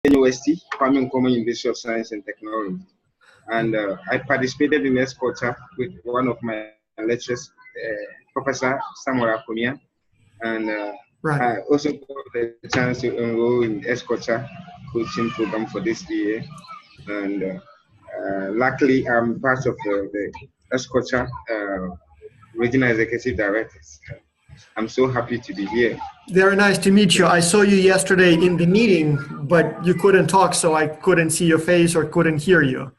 University, Kwame Nkrumah University of Science and Technology. And I participated in XCulture with one of my lecturers, Professor Samuel Akonia. And I also got the chance to enroll in XCulture coaching program for this year. And luckily, I'm part of the XCulture Regional Executive Directors. I'm so happy to be here. Very nice to meet you. I saw you yesterday in the meeting, but you couldn't talk, so I couldn't see your face or couldn't hear you.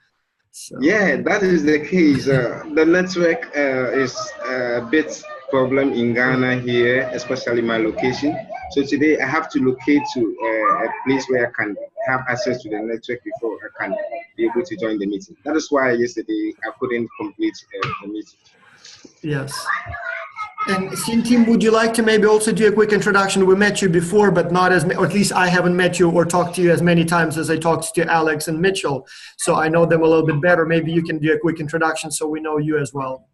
So. Yeah, that is the case. The network is a bit problem in Ghana here, especially my location. So today I have to locate to a place where I can have access to the network before I can be able to join the meeting. That is why yesterday I couldn't complete the meeting. Yes. And Sintim, would you like to maybe also do a quick introduction? We met you before, but not as, or at least I haven't met you or talked to you as many times as I talked to Alex and Mitchell. So I know them a little bit better. Maybe you can do a quick introduction so we know you as well.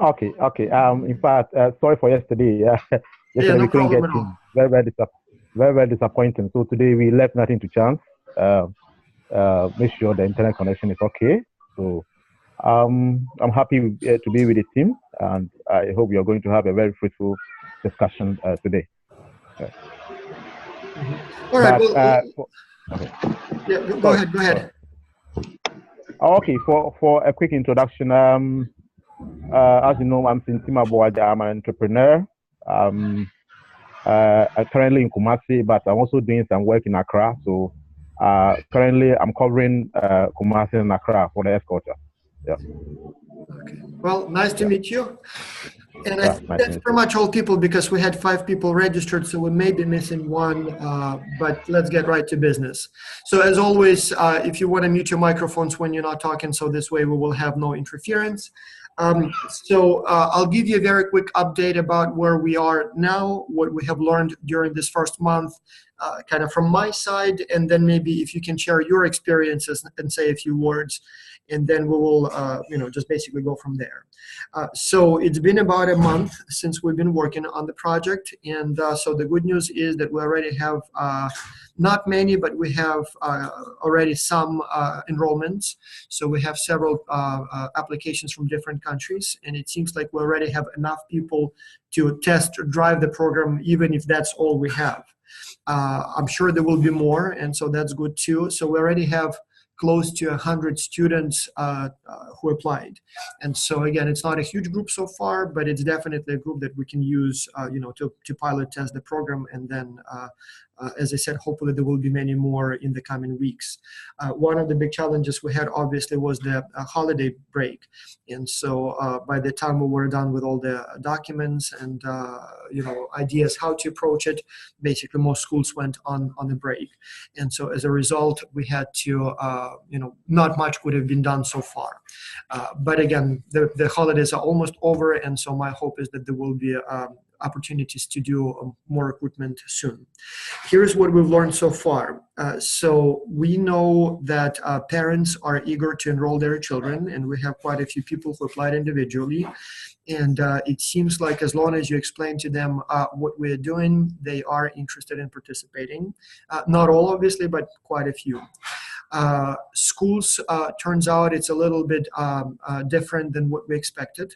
Okay. In fact, sorry for yesterday. Yesterday no we couldn't get in. Very disappointing. So today we left nothing to chance. Make sure the internet connection is okay. So I'm happy to be with the team, and I hope you're going to have a very fruitful discussion today. All right. Go ahead. Okay, for a quick introduction, as you know, I'm Sintima Boaja. I'm an entrepreneur. I'm currently in Kumasi, but I'm also doing some work in Accra. So currently I'm covering Kumasi and Accra for the XCulture. Yeah. Okay. Well, nice to meet you. And I think that's pretty much all people, because we had 5 people registered, so we may be missing one, but let's get right to business. So as always, if you want to mute your microphones when you're not talking, so this way we will have no interference. I'll give you a very quick update about where we are now, what we have learned during this first month, kind of from my side, and then maybe if you can share your experiences and say a few words, and then we will, just basically go from there. So it's been about a month since we've been working on the project, and so the good news is that we already have not many, but we have already some enrollments. So we have several applications from different countries, and it seems like we already have enough people to test or drive the program, even if that's all we have. I'm sure there will be more, and so that's good too. So we already have close to 100 students who applied. And so again, it's not a huge group so far, but it's definitely a group that we can use to pilot test the program. And then, as I said, hopefully there will be many more in the coming weeks. One of the big challenges we had obviously was the holiday break. And so by the time we were done with all the documents and ideas how to approach it, basically most schools went on the break. And so as a result, we had to not much could have been done so far. But again, the holidays are almost over, and so my hope is that there will be opportunities to do more recruitment soon. Here's what we've learned so far. So we know that parents are eager to enroll their children, and we have quite a few people who applied individually. And it seems like as long as you explain to them what we're doing, they are interested in participating. Not all, obviously, but quite a few. Schools, turns out it's a little bit different than what we expected.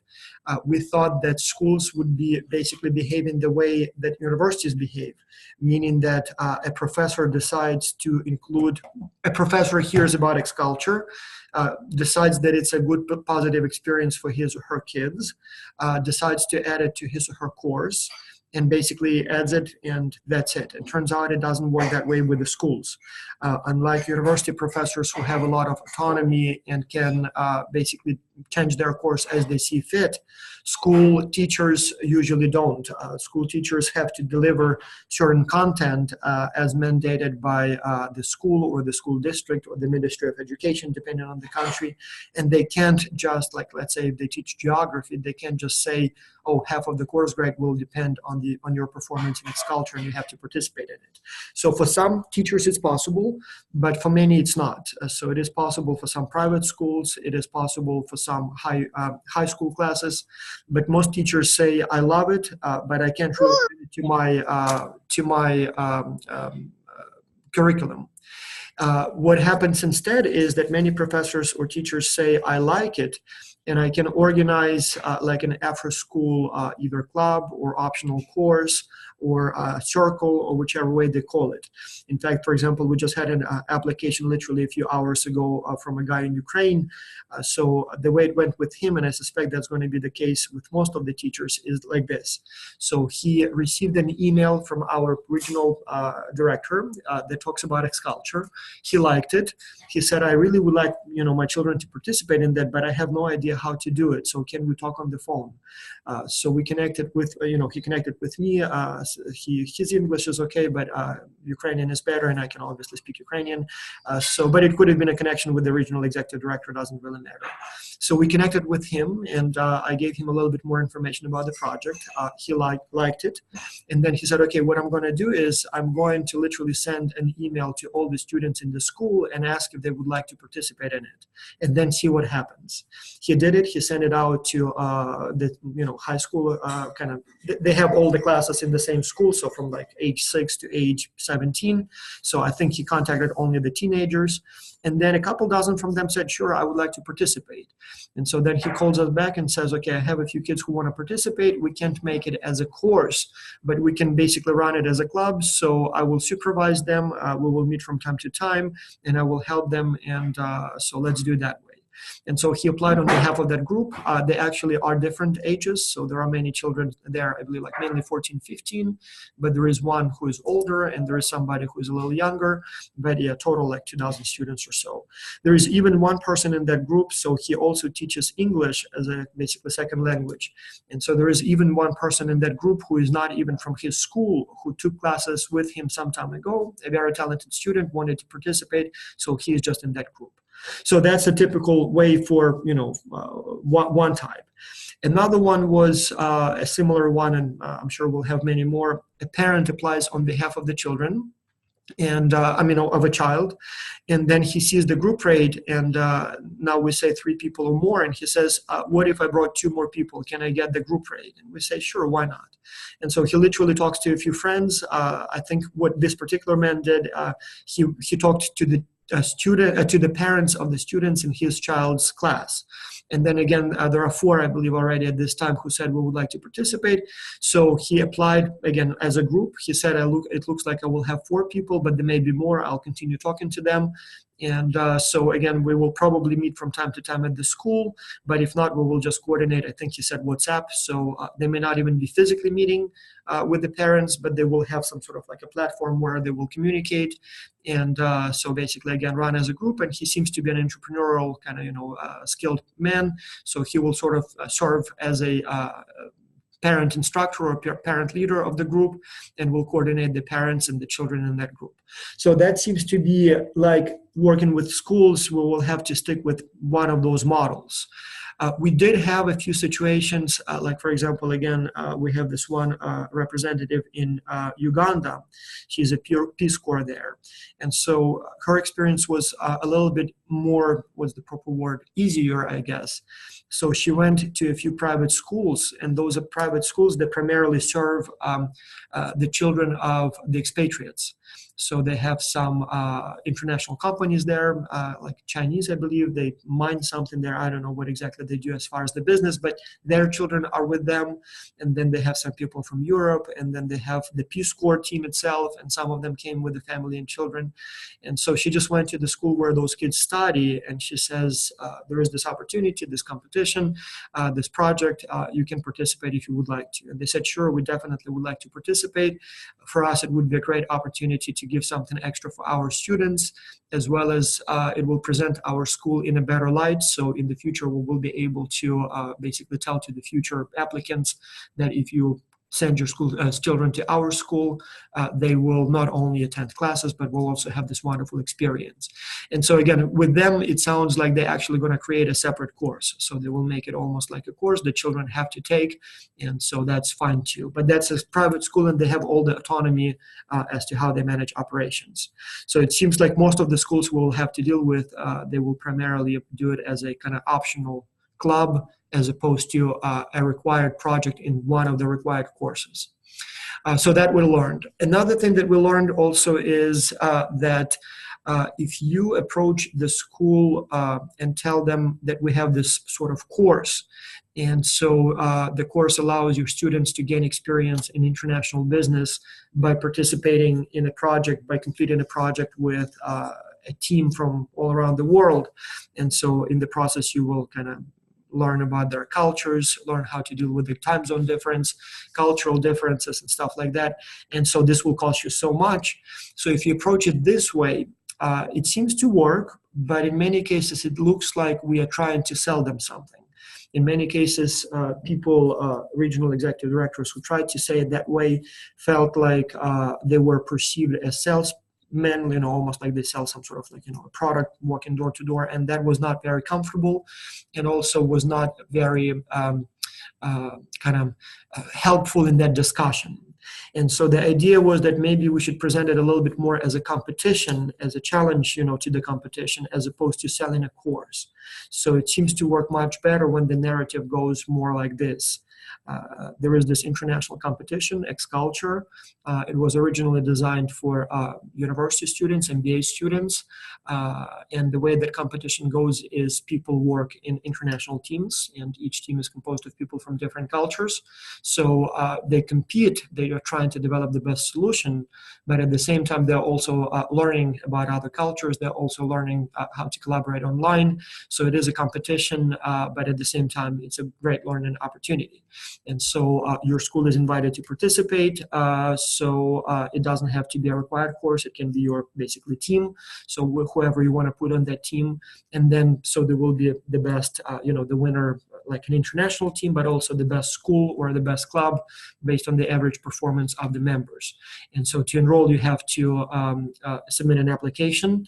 We thought that schools would be basically behaving the way that universities behave, meaning that a professor decides to include, a professor hears about XCulture, decides that it's a good positive experience for his or her kids, decides to add it to his or her course, and basically adds it, and that's it. It turns out it doesn't work that way with the schools. Unlike university professors who have a lot of autonomy and can basically change their course as they see fit, school teachers usually don't. School teachers have to deliver certain content as mandated by the school or the school district or the Ministry of Education, depending on the country. And they can't just, like, let's say if they teach geography, they can't just say, oh, half of the course grade will depend on your performance in XCulture and you have to participate in it. So for some teachers it's possible, but for many it's not. So it is possible for some private schools, it is possible for some high school classes, but most teachers say, I love it, but I can't really fit it to my curriculum. What happens instead is that many professors or teachers say, I like it, and I can organize like an after-school either club or optional course or a circle or whichever way they call it. In fact, for example, we just had an application literally a few hours ago from a guy in Ukraine. So the way it went with him, and I suspect that's going to be the case with most of the teachers, is like this. So he received an email from our regional director that talks about XCulture. He liked it. He said, I really would like, my children to participate in that, but I have no idea how to do it. So can we talk on the phone? So we connected with, he connected with me. His English is okay, but Ukrainian is better, and I can obviously speak Ukrainian. But it could have been a connection with the regional executive director, doesn't really matter. So we connected with him, and I gave him a little bit more information about the project. He liked it. And then he said, okay, what I'm going to do is I'm going to literally send an email to all the students in the school and ask if they would like to participate in it, and then see what happens. He did it. He sent it out to the high school they have all the classes in the same school, so from like age 6 to age 17. So I think he contacted only the teenagers. And then a couple dozen from them said, sure, I would like to participate. And so then he calls us back and says, okay, I have a few kids who want to participate. We can't make it as a course, but we can basically run it as a club. So I will supervise them. We will meet from time to time, and I will help them. And so let's do it that way. And so he applied on behalf of that group. They actually are different ages. So there are many children there, I believe, like mainly 14, 15. But there is one who is older, and there is somebody who is a little younger. But yeah, total like 2,000 students or so. There is even one person in that group. So he also teaches English as a basically second language. And so there is even one person in that group who is not even from his school, who took classes with him some time ago. A very talented student wanted to participate. So he is just in that group. So that's a typical way for, one type. Another one was a similar one, and I'm sure we'll have many more. A parent applies on behalf of the children, and of a child, and then he sees the group rate, and now we say 3 people or more, and he says, what if I brought 2 more people? Can I get the group rate? And we say, sure, why not? And so he literally talks to a few friends. I think what this particular man did, he talked to the to the parents of the students in his child's class. And then again, there are 4, I believe, already at this time who said we would like to participate. So he applied again as a group. He said, it looks like I will have 4 people, but there may be more. I'll continue talking to them. And so again, we will probably meet from time to time at the school, but if not, we will just coordinate. I think he said WhatsApp. So they may not even be physically meeting with the parents, but they will have some sort of like a platform where they will communicate. And so basically, again, run as a group. And he seems to be an entrepreneurial kind of, skilled man. So he will sort of serve as a parent instructor or parent leader of the group, and will coordinate the parents and the children in that group. So that seems to be like working with schools. We will have to stick with one of those models. We did have a few situations, like for example, again, we have this one representative in Uganda. She's a Peace Corps there. And so her experience was a little bit more, what's the proper word, easier, I guess. So she went to a few private schools, and those are private schools that primarily serve the children of the expatriates. So they have some international companies there, like Chinese, I believe. They mine something there. I don't know what exactly they do as far as the business, but their children are with them. And then they have some people from Europe, and then they have the Peace Corps team itself, and some of them came with the family and children. And so she just went to the school where those kids study, and she says, there is this opportunity, this competition, this project, you can participate if you would like to. And they said, sure, we definitely would like to participate. For us, it would be a great opportunity to give something extra for our students, as well as it will present our school in a better light. So in the future, we will be able to basically tell to the future applicants that if you send your school children to our school, they will not only attend classes, but will also have this wonderful experience. And so again, with them, it sounds like they're actually going to create a separate course. So they will make it almost like a course the children have to take. And so that's fine too. But that's a private school, and they have all the autonomy as to how they manage operations. So it seems like most of the schools we'll have to deal with, they will primarily do it as a kind of optional club, as opposed to a required project in one of the required courses. So that we learned. Another thing that we learned also is that if you approach the school and tell them that we have this sort of course, and so the course allows your students to gain experience in international business by participating in a project, by completing a project with a team from all around the world. And so in the process, you will kind of learn about their cultures, learn how to deal with the time zone difference, cultural differences and stuff like that. And so this will cost you so much. So if you approach it this way, it seems to work, but in many cases, it looks like we are trying to sell them something. In many cases, people, regional executive directors who tried to say it that way felt like they were perceived as salesmen, almost like they sell some sort of a product walking door to door, and that was not very comfortable and also was not very helpful in that discussion. And so the idea was that maybe we should present it a little bit more as a competition, as a challenge, to the competition, as opposed to selling a course. So it seems to work much better when the narrative goes more like this. There is this international competition, XCulture. It was originally designed for university students, MBA students. And the way that competition goes is people work in international teams, and each team is composed of people from different cultures. So they compete, they are trying to develop the best solution, but at the same time, they're also learning about other cultures. They're also learning how to collaborate online. So it is a competition, but at the same time, it's a great learning opportunity. And so your school is invited to participate. It doesn't have to be a required course. It can be your basically team. So whoever you want to put on that team. And then so there will be the best, the winner, like an international team, but also the best school or the best club based on the average performance of the members. And so to enroll, you have to submit an application.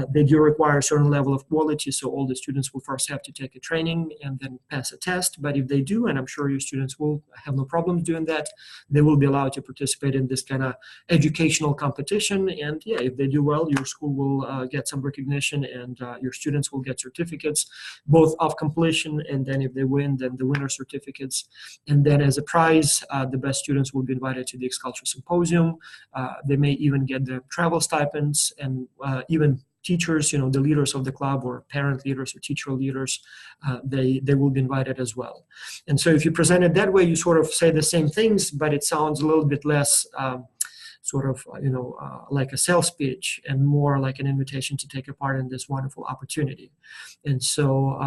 They do require a certain level of quality. So all the students will first have to take a training and then pass a test. But if they do, and I'm sure your students will have no problems doing that, they will be allowed to participate in this kind of educational competition. And yeah, if they do well, your school will get some recognition, and your students will get certificates, both of completion, and then if they win, then the winner certificates. And then as a prize, the best students will be invited to the XCulture Symposium. They may even get the travel stipends, and even teachers, the leaders of the club or parent leaders or teacher leaders, they will be invited as well. And so if you present it that way, you sort of say the same things, but it sounds a little bit less like a sales pitch and more like an invitation to take a part in this wonderful opportunity. And so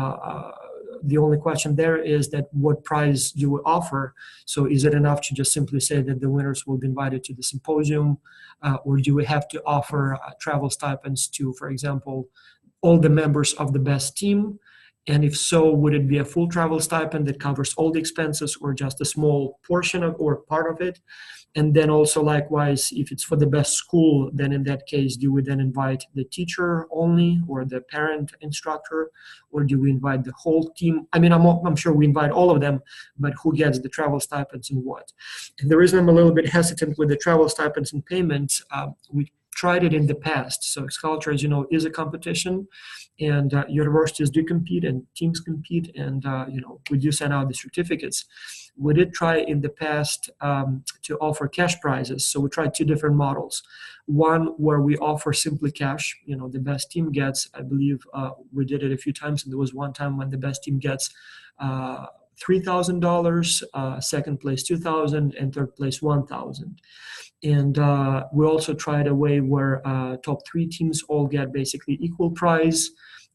the only question there is that what prize do we offer? So is it enough to just simply say that the winners will be invited to the symposium, or do we have to offer travel stipends to, for example, all the members of the best team? And if so, would it be a full travel stipend that covers all the expenses, or just a small portion of or part of it? And then also likewise, if it's for the best school, then in that case, do we then invite the teacher only or the parent instructor, or do we invite the whole team? I mean, I'm sure we invite all of them, but who gets the travel stipends and what? And the reason I'm a little bit hesitant with the travel stipends and payments, we tried it in the past. So XCulture, as you know, is a competition, and universities do compete and teams compete, and we do send out the certificates. We did try in the past to offer cash prizes. So we tried two different models. One where we offer simply cash, the best team gets, I believe we did it a few times, and there was one time when the best team gets $3,000, second place $2,000, and third place $1,000. And we also tried a way where top 3 teams all get basically equal prize.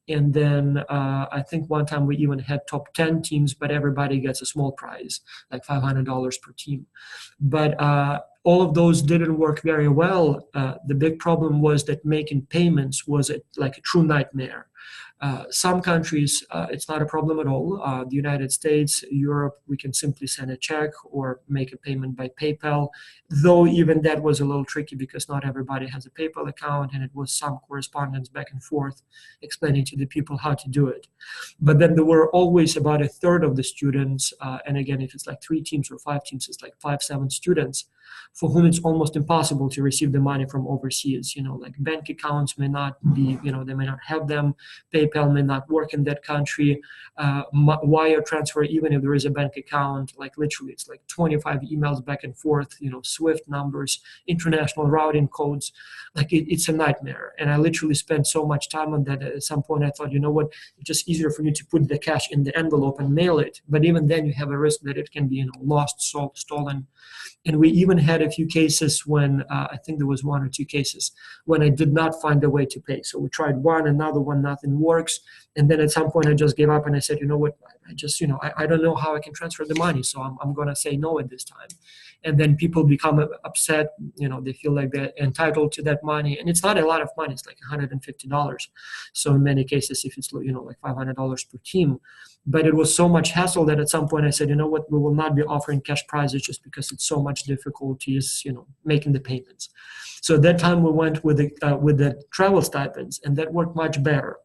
And then I think one time we even had top 10 teams, but everybody gets a small prize, like $500 per team. But all of those didn't work very well. The big problem was that making payments was like a true nightmare. Some countries, it's not a problem at all. The United States, Europe, we can simply send a check or make a payment by PayPal, though even that was a little tricky because not everybody has a PayPal account, and it was some correspondence back and forth explaining to the people how to do it. But then there were always about a third of the students, and again, if it's like 3 teams or 5 teams, it's like 5-7 students, for whom it's almost impossible to receive the money from overseas. Like bank accounts may not be, they may not have them. PayPal PayPal may not work in that country, wire transfer, even if there is a bank account, like literally it's like 25 emails back and forth, SWIFT numbers, international routing codes, like it's a nightmare. And I literally spent so much time on that. At some point I thought, you know what, it's just easier for you to put the cash in the envelope and mail it. But even then you have a risk that it can be lost, sold, stolen. And we even had a few cases when, I think there was 1 or 2 cases, when I did not find a way to pay. So we tried one, another one, nothing works. And then at some point I just gave up and I said, you know what, I just, I don't know how I can transfer the money. So I'm going to say no at this time. And then people become upset, they feel like they're entitled to that money. And it's not a lot of money, it's like $150. So in many cases, if it's, like $500 per team. But it was so much hassle that at some point I said, you know what, we will not be offering cash prizes just because it's so much difficulties, making the payments. So at that time we went with the travel stipends, and that worked much better.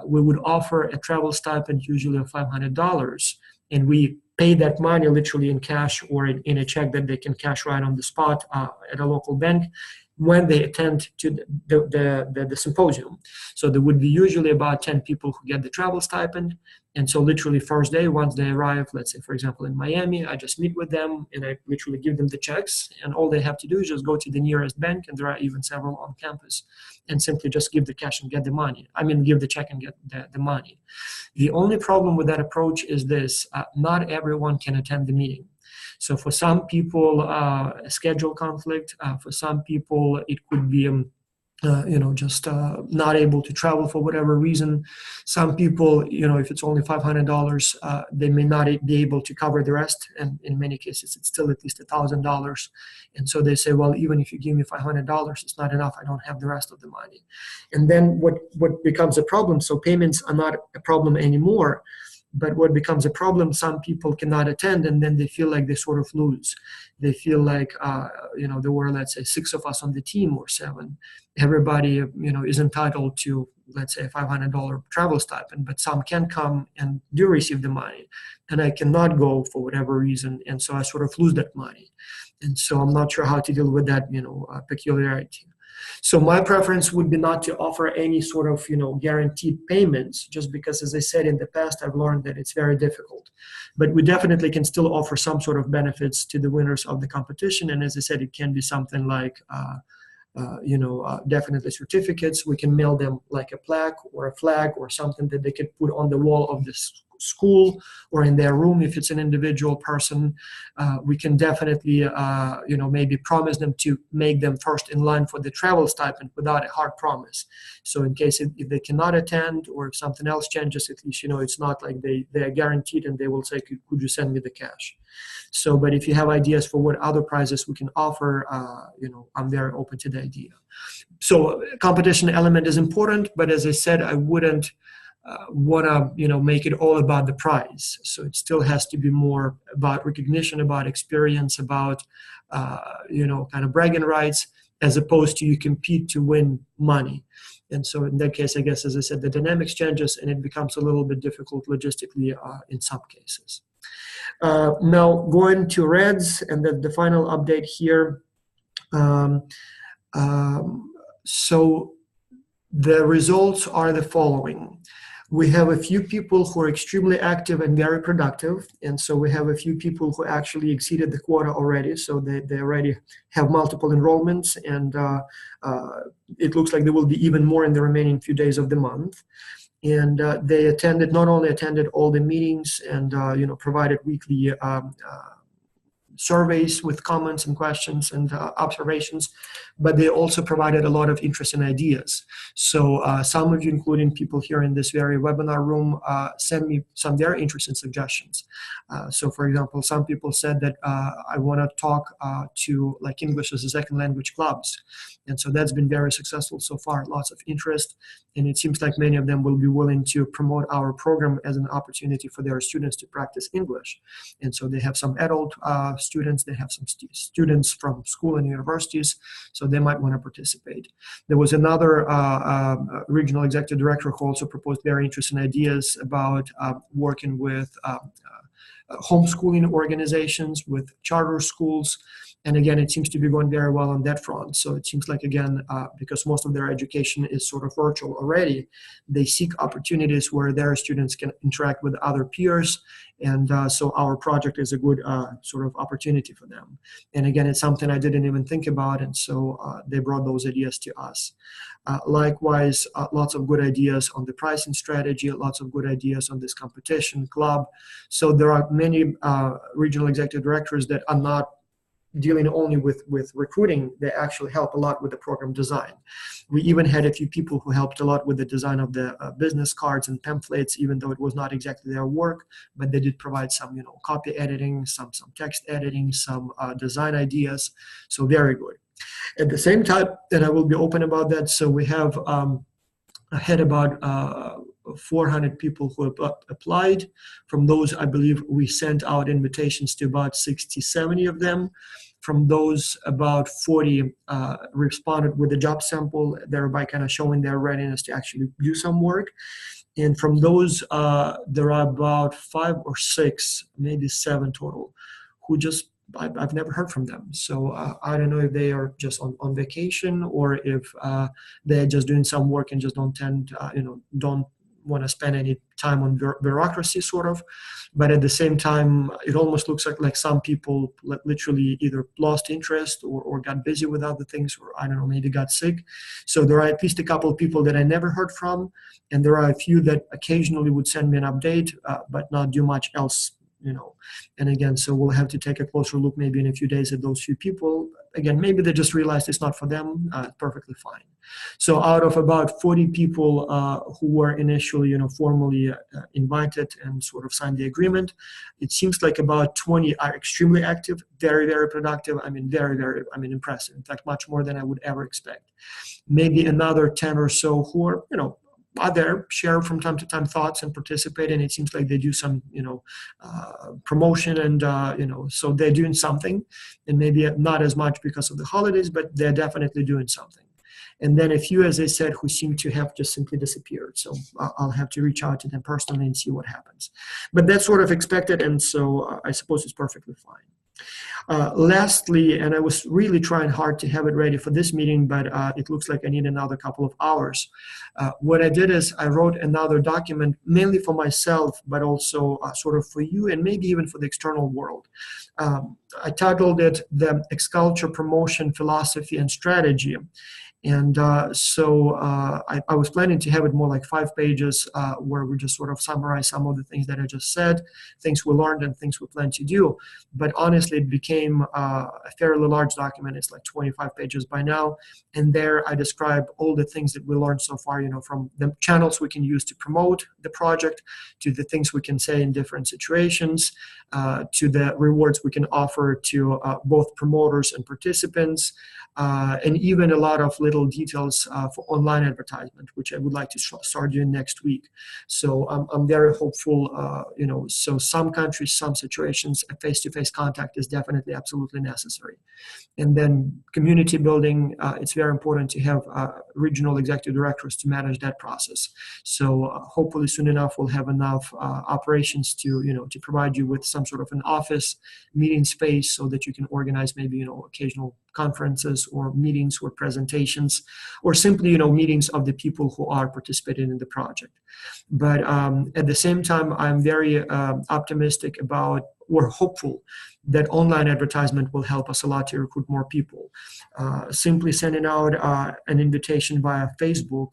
We would offer a travel stipend usually of $500, and we pay that money literally in cash or in a check that they can cash right on the spot at a local bank when they attend to the symposium. So there would be usually about 10 people who get the travel stipend. And so literally first day, once they arrive, let's say, for example, in Miami, I just meet with them and I literally give them the checks, and all they have to do is just go to the nearest bank, and there are even several on campus, and simply just give the cash and get the money. Give the check and get the money. The only problem with that approach is this: not everyone can attend the meeting. So for some people, a schedule conflict. For some people, it could be just not able to travel for whatever reason. Some people, if it's only $500, they may not be able to cover the rest. And in many cases, it's still at least $1,000. And so they say, well, even if you give me $500, it's not enough. I don't have the rest of the money. And then what becomes a problem, so payments are not a problem anymore. But what becomes a problem, some people cannot attend, and then they feel like they sort of lose. They feel like, there were, let's say, 6 of us on the team or 7. Everybody, is entitled to, let's say, a $500 travel stipend, but some can come and do receive the money, and I cannot go for whatever reason, and so I sort of lose that money. And so I'm not sure how to deal with that, peculiarity. So my preference would be not to offer any sort of, guaranteed payments, just because, as I said, in the past, I've learned that it's very difficult. But we definitely can still offer some sort of benefits to the winners of the competition. And as I said, it can be something like, definitely certificates. We can mail them like a plaque or a flag or something that they could put on the wall of the school or in their room if it's an individual person. We can definitely, maybe promise them to make them first in line for the travel stipend without a hard promise. So in case if they cannot attend or if something else changes, at least, it's not like they are guaranteed and they will say, could you send me the cash? So, but if you have ideas for what other prizes we can offer, I'm very open to the idea. So competition element is important, but as I said, I wouldn't want to make it all about the prize. So it still has to be more about recognition, about experience, about kind of bragging rights, as opposed to you compete to win money. And so in that case, I guess, as I said, the dynamics changes and it becomes a little bit difficult logistically in some cases. Now going to Reds and the final update here. So the results are the following. We have a few people who are extremely active and very productive. And so we have a few people who actually exceeded the quota already. So they already have multiple enrollments, and it looks like there will be even more in the remaining few days of the month. And they not only attended all the meetings and provided weekly surveys with comments and questions and observations, but they also provided a lot of interesting ideas. So some of you, including people here in this very webinar room, sent me some very interesting suggestions. So for example, some people said that I want to talk to like English as a second language clubs. And so that's been very successful so far, lots of interest. And it seems like many of them will be willing to promote our program as an opportunity for their students to practice English. And so they have some adult students, they have some students from school and universities, so they might want to participate. There was another regional executive director who also proposed very interesting ideas about working with homeschooling organizations, with charter schools, And again, it seems to be going very well on that front. So it seems like, again, because most of their education is sort of virtual already, they seek opportunities where their students can interact with other peers. And so our project is a good sort of opportunity for them. And again, it's something I didn't even think about. And so they brought those ideas to us. Likewise, lots of good ideas on the pricing strategy, lots of good ideas on this competition club. So there are many regional executive directors that are not dealing only with recruiting. They actually help a lot with the program design. We even had a few people who helped a lot with the design of the business cards and pamphlets, even though it was not exactly their work, but they did provide some, copy editing, some text editing, some design ideas. So very good. At the same time, and I will be open about that, so we have had about 400 people who applied. From those, I believe we sent out invitations to about 60, 70 of them. From those, about 40 responded with a job sample, thereby kind of showing their readiness to actually do some work. And from those, there are about 5 or 6, maybe 7 total, who just I've never heard from them. So I don't know if they are just on vacation, or if they're just doing some work and just don't want to spend any time on bureaucracy, sort of. But at the same time, it almost looks like some people literally either lost interest or got busy with other things, or I don't know, maybe got sick. So there are at least a couple of people that I never heard from, and there are a few that occasionally would send me an update, but not do much else. And again, so we'll have to take a closer look maybe in a few days at those few people. Again, maybe they just realized it's not for them, perfectly fine. So out of about 40 people who were initially, formally invited and sort of signed the agreement, it seems like about 20 are extremely active, very, very productive. I mean, very, very, impressive. In fact, much more than I would ever expect. Maybe another 10 or so who are, are there, share from time to time thoughts and participate, and it seems like they do some, promotion, and so they're doing something, and maybe not as much because of the holidays, but they're definitely doing something. And then a few, as I said, who seem to have just simply disappeared. So I'll have to reach out to them personally and see what happens. But that's sort of expected, and so I suppose it's perfectly fine. Lastly, and I was really trying hard to have it ready for this meeting, but it looks like I need another couple of hours. What I did is I wrote another document, mainly for myself, but also sort of for you, and maybe even for the external world. I titled it the XCulture Promotion Philosophy and Strategy. And so I was planning to have it more like 5 pages where we just sort of summarize some of the things that I just said, things we learned and things we plan to do. But honestly, it became a fairly large document. It's like 25 pages by now. And there I describe all the things that we learned so far, from the channels we can use to promote the project, to the things we can say in different situations, to the rewards we can offer to both promoters and participants, and even a lot of little details for online advertisement, which I would like to start doing next week. So I'm very hopeful, so some countries, some situations, a face-to-face contact is definitely absolutely necessary. And then community building, it's very important to have regional executive directors to manage that process. So hopefully soon enough we'll have enough operations to provide you with some sort of an office meeting space so that you can organize maybe occasional conferences or meetings or presentations, or simply meetings of the people who are participating in the project. But at the same time, I'm very optimistic about, or hopeful, that online advertisement will help us a lot to recruit more people. Simply sending out an invitation via Facebook,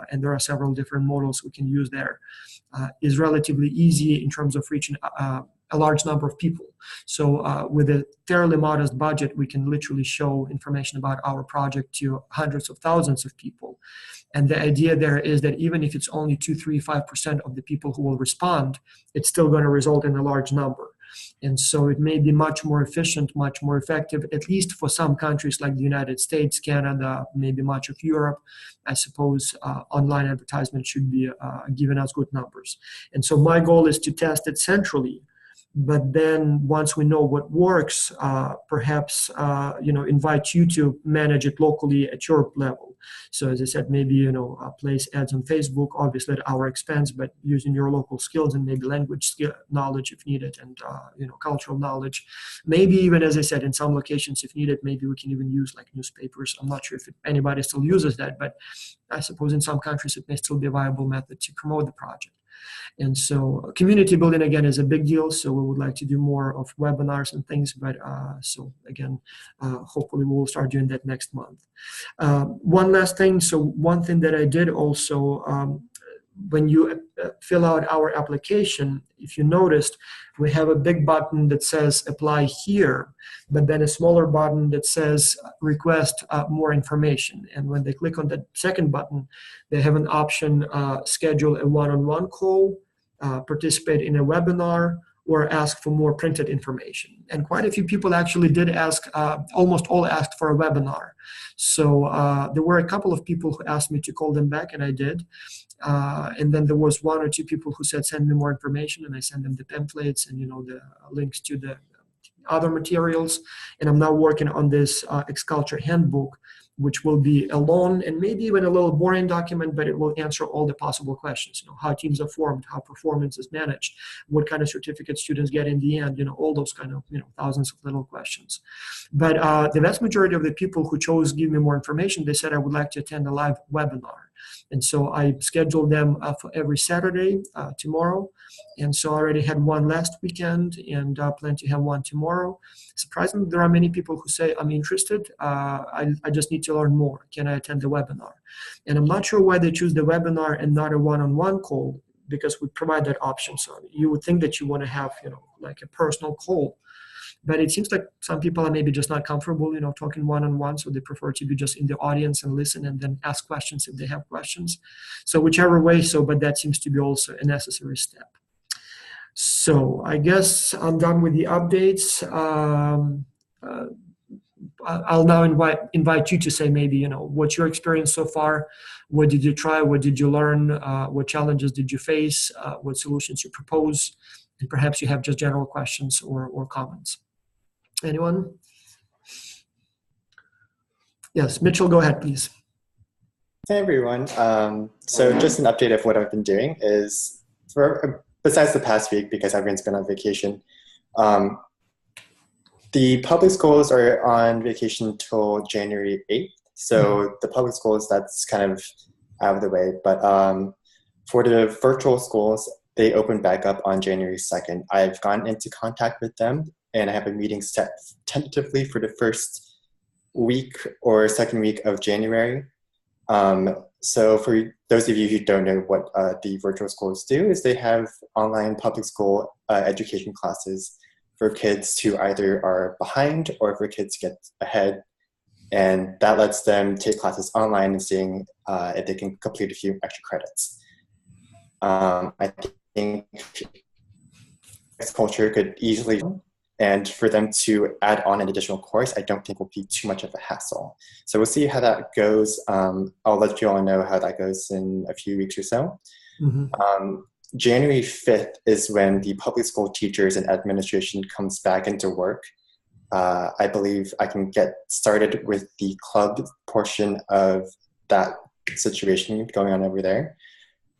and there are several different models we can use there, is relatively easy in terms of reaching a large number of people. So with a fairly modest budget, we can literally show information about our project to hundreds of thousands of people. And the idea there is that even if it's only 2, 3, 5% of the people who will respond, it's still going to result in a large number. And so it may be much more efficient, much more effective, at least for some countries like the United States, Canada, maybe much of Europe. I suppose online advertisement should be giving us good numbers. And so my goal is to test it centrally, But then once we know what works, perhaps invite you to manage it locally at your level. So as I said, maybe place ads on Facebook, obviously at our expense, but using your local skills and maybe language knowledge if needed, and cultural knowledge. Maybe even, as I said, in some locations if needed, maybe we can even use like newspapers. I'm not sure if anybody still uses that, but I suppose in some countries it may still be a viable method to promote the project. And so community building, again, is a big deal. So we would like to do more of webinars and things. But so again, hopefully we will start doing that next month. One last thing. So one thing that I did also, when you fill out our application, if you noticed, we have a big button that says apply here, but then a smaller button that says request more information. And when they click on that second button, they have an option, schedule a one-on-one call, participate in a webinar, or ask for more printed information. And quite a few people actually did ask, almost all asked for a webinar. So there were a couple of people who asked me to call them back, and I did. And then there was one or two people who said, send me more information, and I sent them the pamphlets and the links to the other materials. And I'm now working on this XCulture handbook, which will be a long and maybe even a little boring document, but it will answer all the possible questions. How teams are formed, how performance is managed, what kind of certificates students get in the end, all those kind of, thousands of little questions. But the vast majority of the people who chose Give Me More Information, they said, I would like to attend a live webinar. And so I scheduled them for every Saturday, tomorrow. And so I already had one last weekend and plan to have one tomorrow. Surprisingly, there are many people who say, I'm interested. I just need to learn more. Can I attend the webinar? And I'm not sure why they choose the webinar and not a one-on-one call, because we provide that option. So you would think that you want to have, like a personal call. But it seems like some people are maybe just not comfortable, talking one-on-one, so they prefer to be just in the audience and listen and then ask questions if they have questions. So whichever way, but that seems to be also a necessary step. So I guess I'm done with the updates. I'll now invite you to say maybe, what's your experience so far? What did you try? What did you learn? What challenges did you face? What solutions you propose? And perhaps you have just general questions or comments. Anyone? Yes, Mitchell, go ahead, please. Hey, everyone. So just an update of what I've been doing is, besides the past week, because everyone's been on vacation, the public schools are on vacation till January 8th. So the public schools, that's kind of out of the way. But for the virtual schools, they opened back up on January 2nd. I've gotten into contact with them, and I have a meeting set tentatively for the first week or second week of January. So for those of you who don't know what the virtual schools do, is they have online public school education classes for kids who either are behind or for kids to get ahead. And that lets them take classes online and seeing if they can complete a few extra credits. I think XCulture could easily, and for them to add on an additional course, I don't think will be too much of a hassle. So we'll see how that goes. I'll let you all know how that goes in a few weeks or so. Mm-hmm. January 5th is when the public school teachers and administration comes back into work. I believe I can get started with the club portion of that situation going on over there.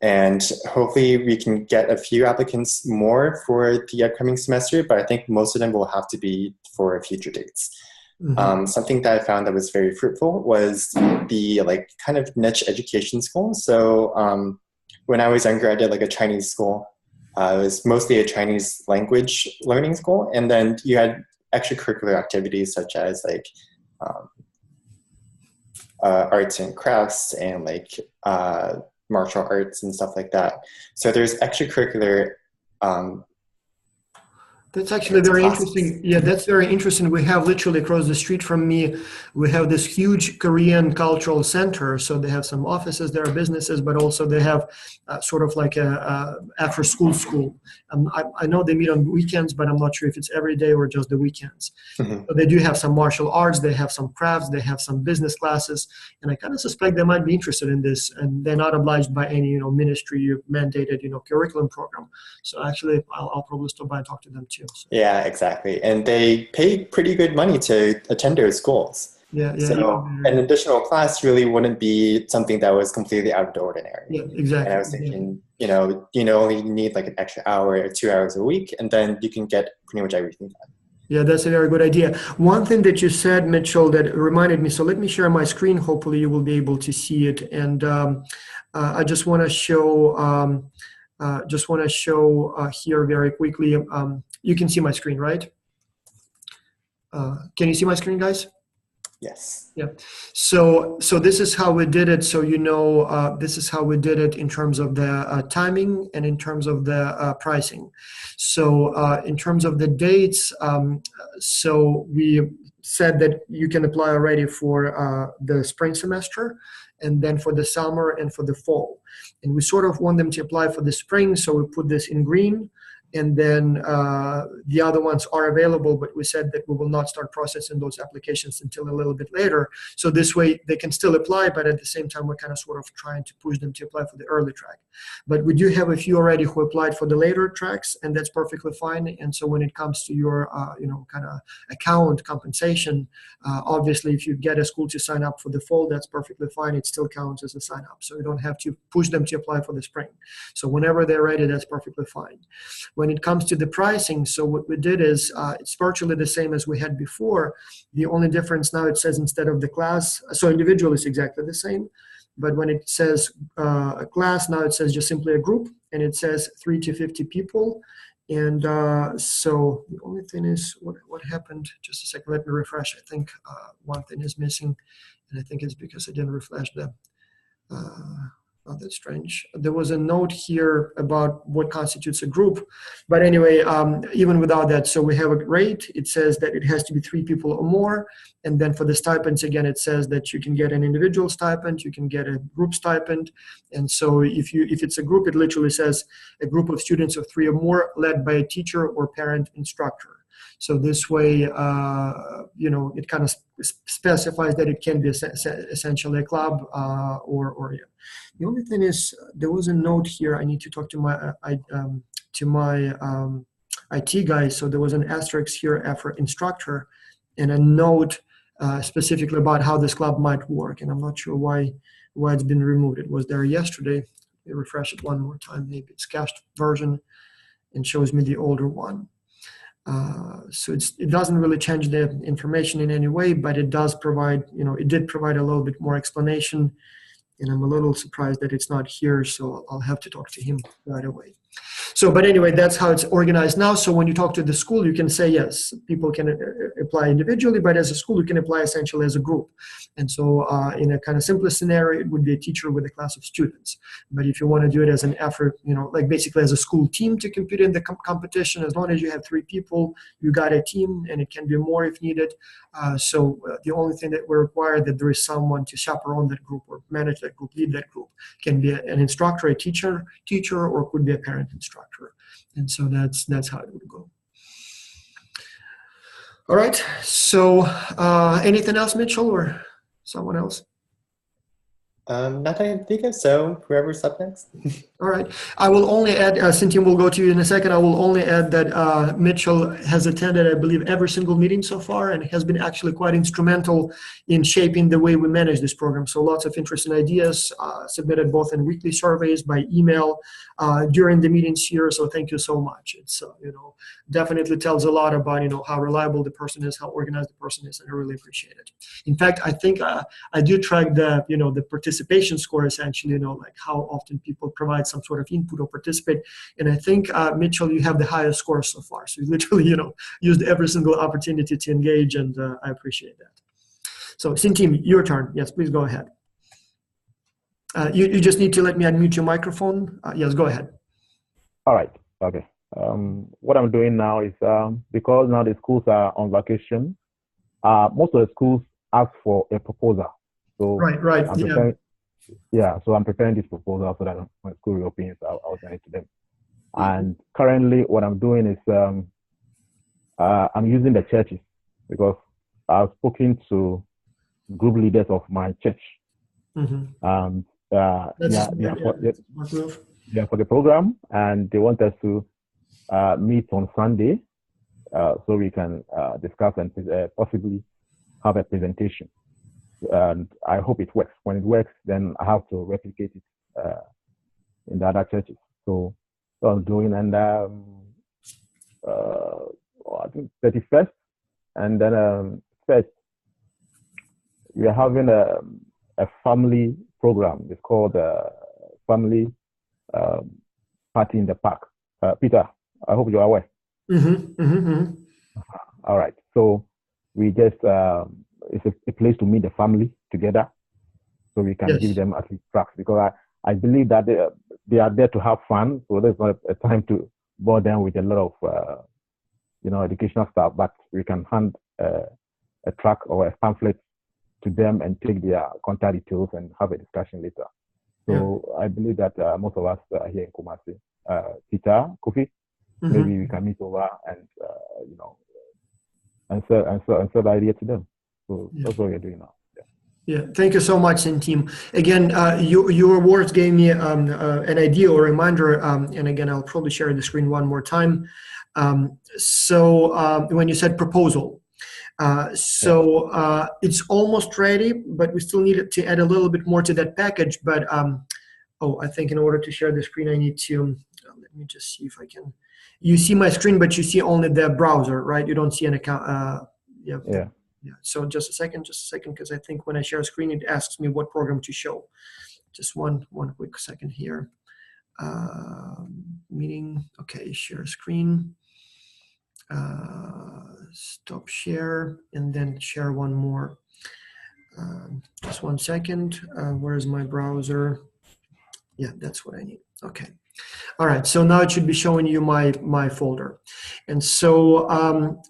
And hopefully we can get a few applicants more for the upcoming semester, but I think most of them will have to be for future dates. Mm-hmm. Something that I found that was very fruitful was the kind of niche education school. So when I was younger, I did a Chinese school. It was mostly a Chinese language learning school. And then you had extracurricular activities such as arts and crafts and martial arts and stuff like that. So there's extracurricular. That's actually very interesting. Yeah, that's very interesting. We have literally across the street from me, we have this huge Korean cultural center. So they have some offices, there are businesses, but also they have sort of like a after school. I know they meet on weekends, but I'm not sure if it's every day or just the weekends. Mm-hmm. So they do have some martial arts, they have some crafts, they have some business classes, and I kind of suspect they might be interested in this, and they're not obliged by any ministry mandated curriculum program. So actually, I'll probably stop by and talk to them too. too. So. Yeah, exactly. And they pay pretty good money to attend those schools. Yeah. So an additional class really wouldn't be something that was completely out of the ordinary. Yeah, exactly. And I was thinking, you only need like an extra hour or 2 hours a week, and then you can get pretty much everything done. Yeah, that's a very good idea. One thing that you said, Mitchell, that reminded me, so let me share my screen. Hopefully you will be able to see it. And I just want to show, here very quickly. You can see my screen, right? Can you see my screen, guys? Yes. Yeah. So this is how we did it. So this is how we did it in terms of the timing and in terms of the pricing. So in terms of the dates, so we said that you can apply already for the spring semester, and then for the summer and for the fall. And we sort of want them to apply for the spring, so we put this in green. And then the other ones are available, but we said that we will not start processing those applications until a little bit later. So this way they can still apply, but at the same time, we're kind of sort of trying to push them to apply for the early track. But we do have a few already who applied for the later tracks, and that's perfectly fine. And so when it comes to your, kind of account compensation, obviously, if you get a school to sign up for the fall, that's perfectly fine. It still counts as a sign up. So you don't have to push them to apply for the spring. So whenever they're ready, that's perfectly fine. When it comes to the pricing, so what we did is it's virtually the same as we had before. The only difference now, it says instead of the class, so individual is exactly the same, but when it says a class, now it says just simply a group, and it says 3 to 50 people. And so the only thing is, what happened, just a second, let me refresh. I think one thing is missing, and I think it's because I didn't refresh the oh, that's strange. There was a note here about what constitutes a group. But anyway, even without that, so we have a rate. It says that it has to be 3 people or more. And then for the stipends, again, it says that you can get an individual stipend, you can get a group stipend. And so if it's a group, it literally says a group of students of 3 or more led by a teacher or parent instructor. So this way, it kind of specifies that it can be essentially a club or yeah. The only thing is, there was a note here. I need to talk to my IT guy. So there was an asterisk here for instructor, and a note specifically about how this club might work. And I'm not sure why it's been removed. It was there yesterday. Let me refresh it one more time. Maybe it's cached version and shows me the older one. So it doesn't really change the information in any way, but it does provide, it did provide a little bit more explanation. And I'm a little surprised that it's not here, so I'll have to talk to him right away. So, but anyway, that's how it's organized now. So when you talk to the school, you can say, yes, people can apply individually, but as a school, you can apply essentially as a group. And so in a kind of simplest scenario, it would be a teacher with a class of students. But if you want to do it as an effort, like basically as a school team to compete in the competition, as long as you have 3 people, you got a team, and it can be more if needed. So the only thing that we require that there is someone to chaperone that group or manage that group, lead that group. Can be an instructor, a teacher, or could be a parent instructor. And so that's how it would go. All right. So anything else, Mitchell, or someone else? Not that I think of, so whoever's up next. All right. I will only add, Cynthia will go to you in a second. I will only add that Mitchell has attended, I believe, every single meeting so far, and has been actually quite instrumental in shaping the way we manage this program. So lots of interesting ideas submitted both in weekly surveys, by email, during the meetings here. So thank you so much. It's, definitely tells a lot about, how reliable the person is, how organized the person is, and I really appreciate it. In fact, I think I do track the, the participation score, essentially, like how often people provide some sort of input or participate. And I think, Mitchell, you have the highest score so far. So you literally, used every single opportunity to engage, and I appreciate that. So Cynthia, your turn. Yes, please go ahead. You just need to let me unmute your microphone. Yes, go ahead. All right. Okay. What I'm doing now is, because now the schools are on vacation, most of the schools ask for a proposal. So right. So I'm preparing this proposal so that when school reopens, I'll send it to them. And currently, what I'm doing is I'm using the churches, because I've spoken to group leaders of my church. Mm-hmm. For the program, and they want us to meet on Sunday so we can discuss and possibly have a presentation. And I hope it works. When it works, then I have to replicate it in the other churches. So I'm doing, and I think 31st, and then first we are having a family program. It's called Family Party in the Park. Peter, I hope you're aware. All right. So we just it's a place to meet the family together, so we can give them at least tracks, because I believe that they are there to have fun. So there's not a time to bore them with a lot of educational stuff, but we can hand a track or a pamphlet to them and take their contact details and have a discussion later. So I believe that most of us here in Kumasi, Peter, Kofi, maybe we can meet over and and sell the idea to them. So that's what we're doing now. Yeah, thank you so much, and team. Again, your words gave me an idea or reminder, and again, I'll probably share the screen one more time. So when you said proposal, it's almost ready, but we still need to add a little bit more to that package. But I think in order to share the screen, I need to, let me just see if I can. You see my screen, but you see only the browser, right? You don't see an account. Yeah. So just a second, because I think when I share a screen, it asks me what program to show. Just one quick second here. Meeting. Okay, share screen. Stop share, and then share one more. Just 1 second. Where's my browser? Yeah, that's what I need. Okay. All right. So now it should be showing you my folder, and so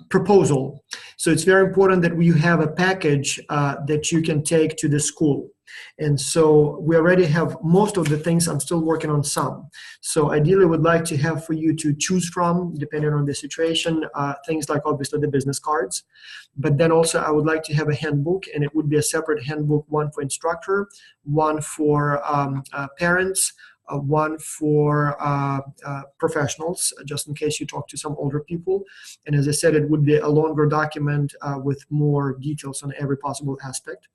proposal. So it's very important that we have a package that you can take to the school. And so we already have most of the things. I'm still working on some. So ideally, would like to have for you to choose from, depending on the situation, things like obviously the business cards. But then also I would like to have a handbook, and it would be a separate handbook, one for instructor, one for parents, one for professionals, just in case you talk to some older people. And as I said, it would be a longer document with more details on every possible aspect.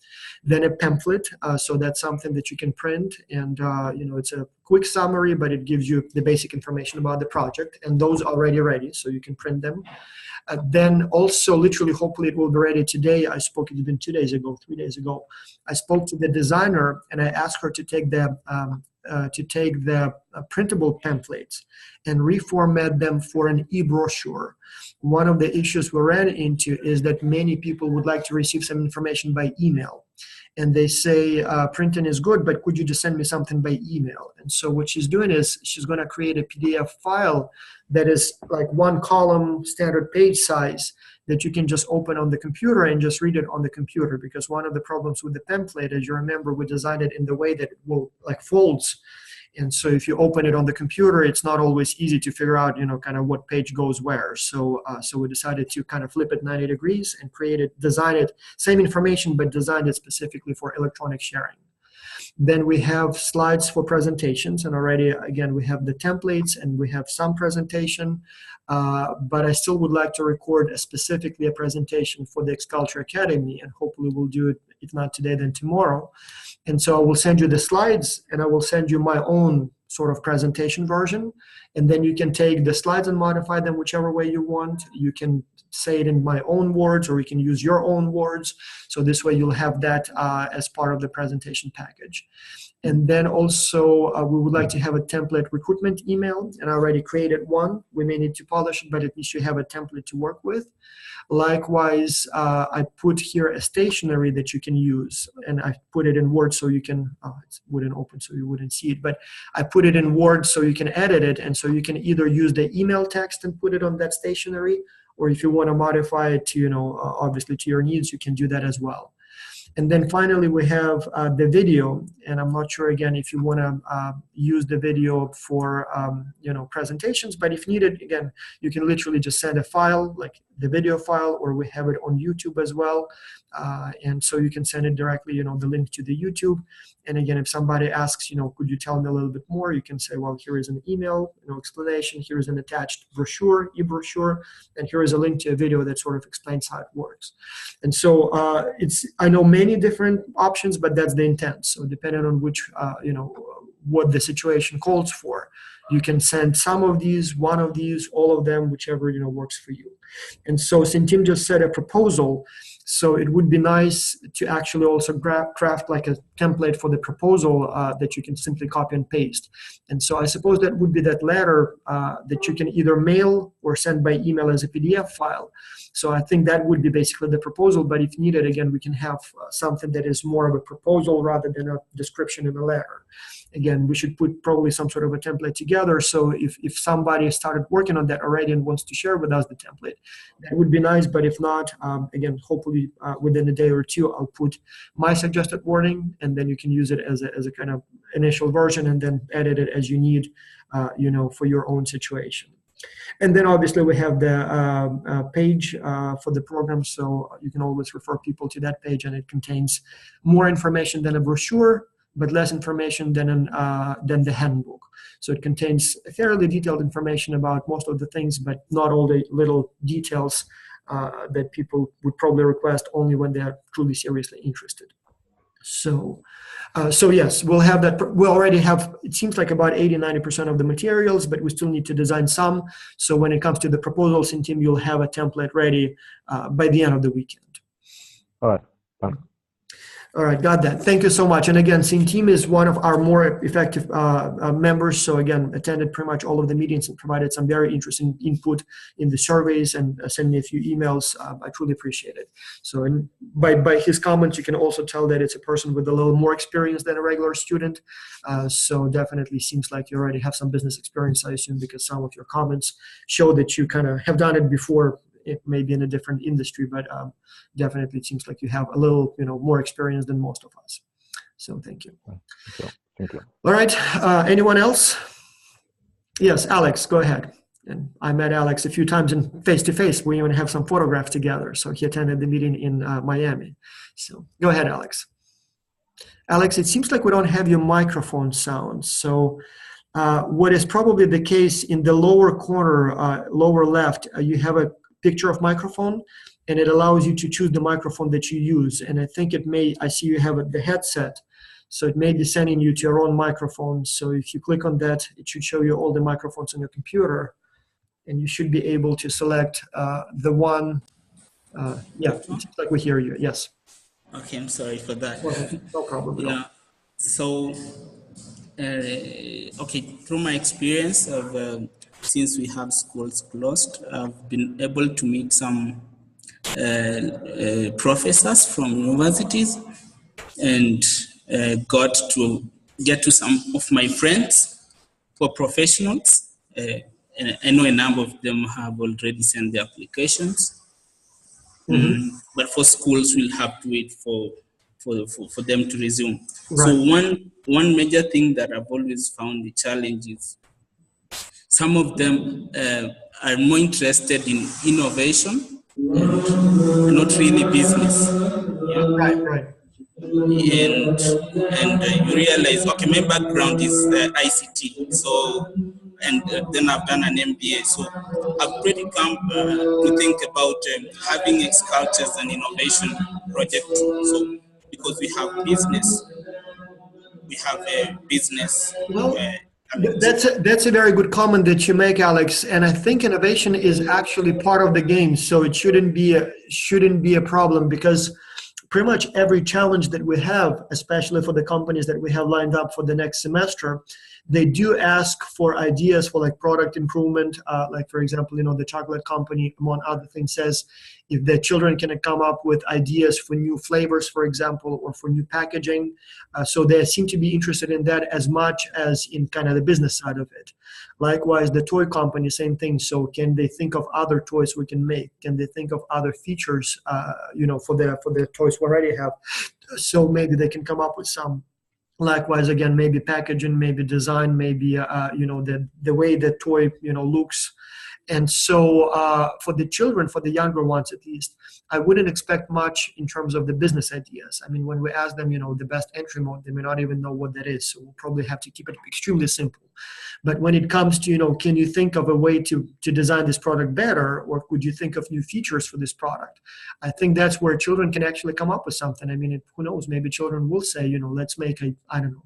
Then a pamphlet, so that's something that you can print, and it's a quick summary, but it gives you the basic information about the project, and those are already ready, so you can print them. Then also, literally, hopefully it will be ready today. I spoke, it's been 3 days ago. I spoke to the designer, and I asked her to take the printable pamphlets and reformat them for an e-brochure. One of the issues we ran into is that many people would like to receive some information by email. And they say, printing is good, but could you just send me something by email? And so what she's doing is she's going to create a PDF file that is like 1 column, standard page size, that you can just open on the computer and just read it on the computer. Because one of the problems with the pamphlet, as you remember, we designed it in the way that it will like folds. And so if you open it on the computer, it's not always easy to figure out, kind of what page goes where. So we decided to kind of flip it 90 degrees and design it, same information, but designed it specifically for electronic sharing. Then we have slides for presentations, and already, again, we have the templates and we have some presentation, but I still would like to record specifically a presentation for the XCulture Academy, and hopefully we'll do it, if not today, then tomorrow. And so I will send you the slides, and I will send you my own sort of presentation version, and then you can take the slides and modify them whichever way you want. You can say it in my own words, or you can use your own words. So this way you'll have that as part of the presentation package. And then also we would like to have a template recruitment email, and I already created one. We may need to polish it, but at least you have a template to work with. Likewise, I put here a stationery that you can use, and I put it in Word so you can, it wouldn't open so you wouldn't see it, but I put it in Word so you can edit it, and so you can either use the email text and put it on that stationery, or if you want to modify it to, obviously to your needs, you can do that as well. And then finally, we have the video, and I'm not sure, again, if you want to use the video for, presentations, but if needed, again, you can literally just send a file, like the video file, or we have it on YouTube as well. And so you can send it directly, the link to the YouTube. And again, if somebody asks, could you tell me a little bit more, you can say, well, here is an email, explanation, here is an attached brochure, e-brochure, and here is a link to a video that sort of explains how it works. And so I know many different options, but that's the intent. So depending on which, what the situation calls for, you can send some of these, one of these, all of them, whichever works for you. And so Sintim just said a proposal. So it would be nice to actually also craft like a template for the proposal that you can simply copy and paste. And so I suppose that would be that letter that you can either mail or send by email as a PDF file. So I think that would be basically the proposal, but if needed, again, we can have something that is more of a proposal rather than a description in a letter. Again, we should put probably some sort of a template together. So if somebody started working on that already and wants to share with us the template, that would be nice. But if not, again, hopefully within a day or two, I'll put my suggested wording, and then you can use it as a kind of initial version and then edit it as you need, for your own situation. And then obviously we have the page for the program, so you can always refer people to that page, and it contains more information than a brochure, but less information than the handbook. So it contains fairly detailed information about most of the things, but not all the little details that people would probably request only when they are truly seriously interested. So yes, we'll have that. We already have, it seems like about 80–90% of the materials, but we still need to design some. So when it comes to the proposals in team, you'll have a template ready by the end of the weekend. All right. Fine. All right, got that. Thank you so much. And again, Sintim is one of our more effective members. So again, attended pretty much all of the meetings and provided some very interesting input in the surveys and sent me a few emails. I truly appreciate it. So by his comments, you can also tell that it's a person with a little more experience than a regular student. So definitely seems like you already have some business experience, I assume, because some of your comments show that you kind of have done it before. It may be in a different industry, but definitely it seems like you have a little, more experience than most of us. So thank you. Thank you. All right. Anyone else? Yes, Alex, go ahead. And I met Alex a few times in face-to-face. We even have some photographs together. So he attended the meeting in Miami. So go ahead, Alex. Alex, it seems like we don't have your microphone sound. So what is probably the case in the lower corner, lower left, you have a picture of microphone, and it allows you to choose the microphone that you use. And I think I see you have the headset, so it may be sending you to your own microphone. So if you click on that, it should show you all the microphones on your computer, and you should be able to select the one. Yeah, it seems like we hear you. Yes. Okay, I'm sorry for that. No problem. Yeah. So, okay, through my experience of since we have schools closed, I've been able to meet some professors from universities, and got to get to some of my friends for professionals. And I know a number of them have already sent their applications. Mm-hmm. But for schools, we'll have to wait for them to resume. Right. So one major thing that I've always found the challenge is some of them are more interested in innovation and not really business. Yeah? Right. And you realize, okay, my background is ICT, so then I've done an MBA, so I've pretty come to think about having XCulture as an innovation project. So because we have a business. Well, that's a very good comment that you make, Alex. And I think innovation is actually part of the game, so it shouldn't be a problem, because pretty much every challenge that we have, especially for the companies that we have lined up for the next semester, they do ask for ideas for like product improvement. Like for example, the chocolate company, among other things, says if the children can come up with ideas for new flavors, for example, or for new packaging. So they seem to be interested in that as much as in kind of the business side of it. Likewise, the toy company, same thing. So can they think of other toys we can make? Can they think of other features, for the toys we already have? So maybe they can come up with some. Likewise, again, maybe packaging, maybe design, maybe the way the toy looks, And so for the children, for the younger ones at least, I wouldn't expect much in terms of the business ideas. I mean, when we ask them, the best entry mode, they may not even know what that is. So we'll probably have to keep it extremely simple. But when it comes to, can you think of a way to design this product better, or could you think of new features for this product? I think that's where children can actually come up with something. I mean, who knows, maybe children will say, let's make I don't know,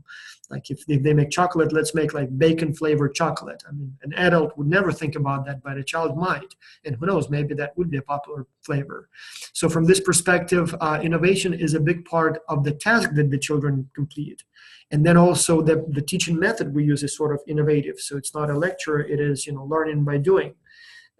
like if they make chocolate, let's make like bacon flavored chocolate. I mean, an adult would never think about that, but a child might. And who knows, maybe that would be a popular flavor. So from this perspective, innovation is a big part of the task that the children complete. And then also the teaching method we use is sort of innovative. So it's not a lecture, it is, learning by doing.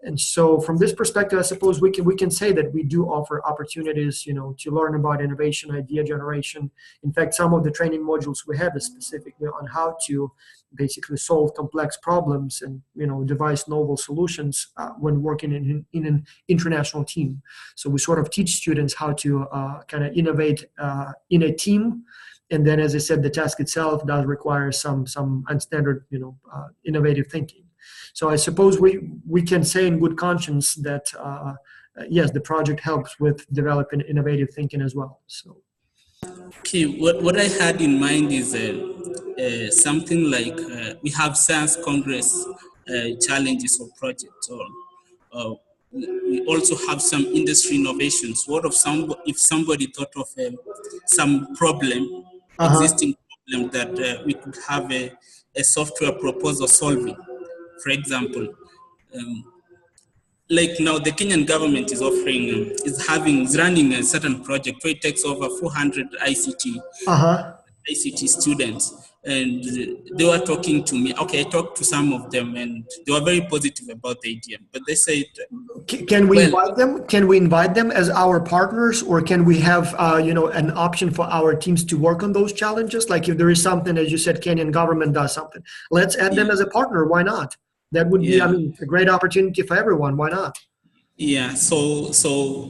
And so from this perspective, I suppose we can say that we do offer opportunities, to learn about innovation, idea generation. In fact, some of the training modules we have is specifically on how to basically solve complex problems and, devise novel solutions when working in an international team. So we sort of teach students how to kind of innovate in a team. And then, as I said, the task itself does require some unstandard, innovative thinking. So I suppose we can say in good conscience that, yes, the project helps with developing innovative thinking as well. So. Okay, what I had in mind is something like we have Science Congress challenges or projects, or we also have some industry innovations. What if somebody thought of some problem, existing problem that we could have a software proposal solving? For example, like now the Kenyan government is offering, is running a certain project where it takes over 400 ICT students. And they were talking to me. Okay, I talked to some of them and they were very positive about the idea, but they said, can we invite them? Can we invite them as our partners, or can we have, an option for our teams to work on those challenges? Like if there is something, as you said, Kenyan government does something, let's add them as a partner. Why not? That would be, a great opportunity for everyone. Why not? Yeah, so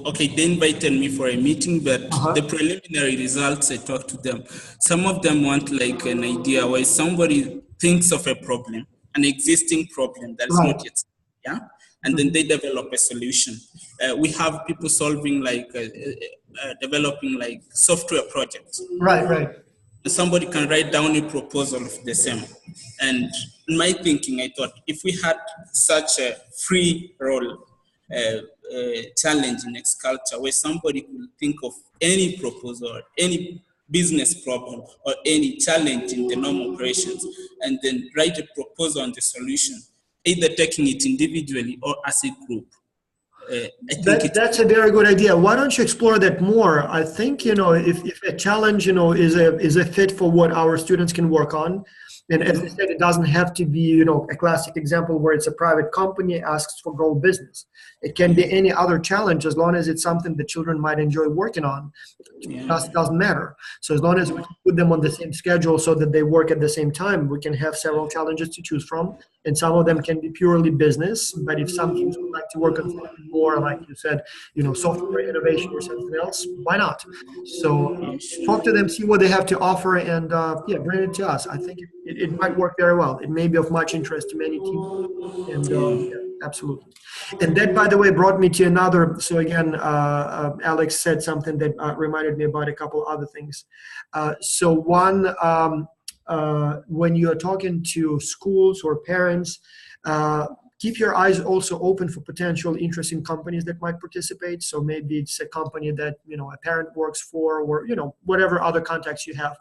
okay, they invited me for a meeting, but the preliminary results, I talked to them. Some of them want like an idea where somebody thinks of a problem, an existing problem that is not yet, and then they develop a solution. We have people solving like, developing like software projects. Right. Somebody can write down a proposal of the same. And in my thinking, I thought if we had such a free role challenge in XCulture where somebody could think of any proposal, any business problem, or any challenge in the normal operations, and then write a proposal on the solution, either taking it individually or as a group. That's a very good idea. Why don't you explore that more? I think, if a challenge, is a fit for what our students can work on. And as I said, it doesn't have to be, a classic example where it's a private company asks for grow business. It can be any other challenge as long as it's something the children might enjoy working on. It doesn't matter. So as long as we put them on the same schedule so that they work at the same time, we can have several challenges to choose from. And some of them can be purely business. But if some teams would like to work on something more, like you said, software innovation or something else, why not? So talk to them, see what they have to offer, and bring it to us. I think it might work very well. It may be of much interest to many teams. And absolutely. And that, by the way, brought me to another. So again, Alex said something that reminded me about a couple other things. So one, when you're talking to schools or parents, keep your eyes also open for potential interesting companies that might participate. So maybe it's a company that, a parent works for, or, whatever other contacts you have.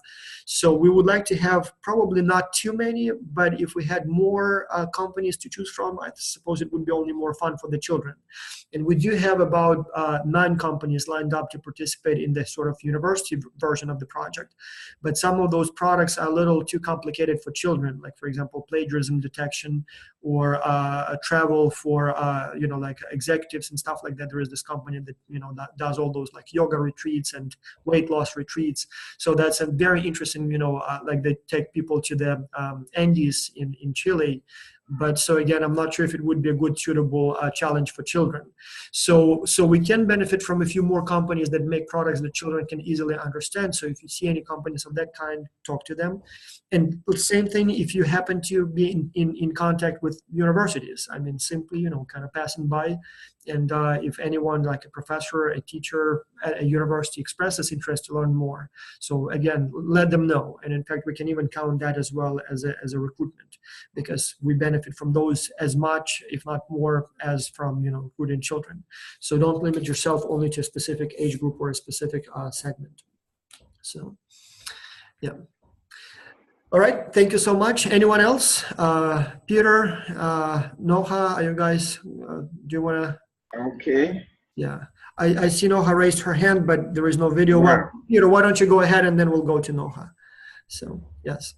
So we would like to have probably not too many, but if we had more companies to choose from, I suppose it would be only more fun for the children. And we do have about 9 companies lined up to participate in the sort of university version of the project. But some of those products are a little too complicated for children, like, for example, plagiarism detection, or travel for, like executives and stuff like that. There is this company that, that does all those like yoga retreats and weight loss retreats. So that's a very interesting, like they take people to the Andes in Chile, But so again, I'm not sure if it would be a good suitable challenge for children. So we can benefit from a few more companies that make products that children can easily understand. So if you see any companies of that kind, talk to them. And the same thing if you happen to be in contact with universities. I mean, simply, kind of passing by. And if anyone, like a professor, a teacher at a university, expresses interest to learn more, so again, let them know. And in fact, we can even count that as well as a recruitment, because we benefit from those as much, if not more, as from recruiting children. So don't limit yourself only to a specific age group or a specific segment. So, yeah. All right, thank you so much. Anyone else? Peter, Noha, are you guys, do you want to? Okay. Yeah, I see Noha raised her hand, but there is no video. Yeah. Well, Peter, why don't you go ahead and then we'll go to Noha. So, yes.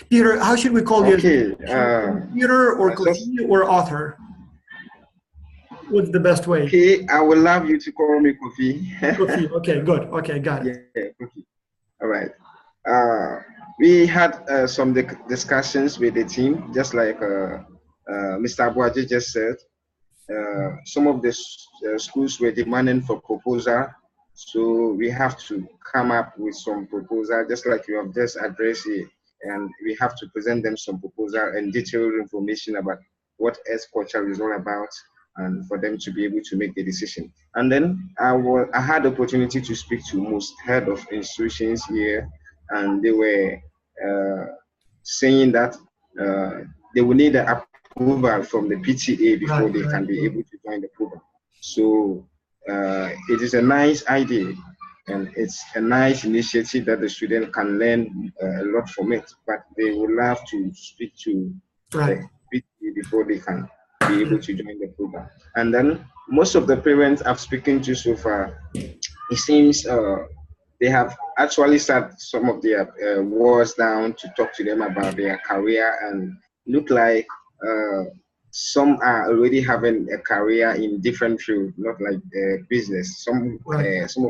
Peter, how should we call you? Okay. Peter or Kofi or author? What's the best way? Okay, I would love you to call me Kofi. Kofi, okay, good. Okay, got it. Yeah, Kofi. All right. We had some discussions with the team, just like Mr. Abuaji just said. Some of the schools were demanding for proposal, so we have to come up with some proposal, just like you have just addressed here, and we have to present them some proposal and detailed information about what XCulture is all about, and for them to be able to make the decision. And then I had the opportunity to speak to most head of institutions here, and they were saying that they will need an approval from the PTA before they can be able to join the program. So it is a nice idea, and it's a nice initiative that the student can learn a lot from it, but they will have to speak to the PTA before they can be able to join the program. And then most of the parents I've spoken to so far, it seems they have actually sat some of their wards down to talk to them about their career, and look like some are already having a career in different fields, not like business. Some of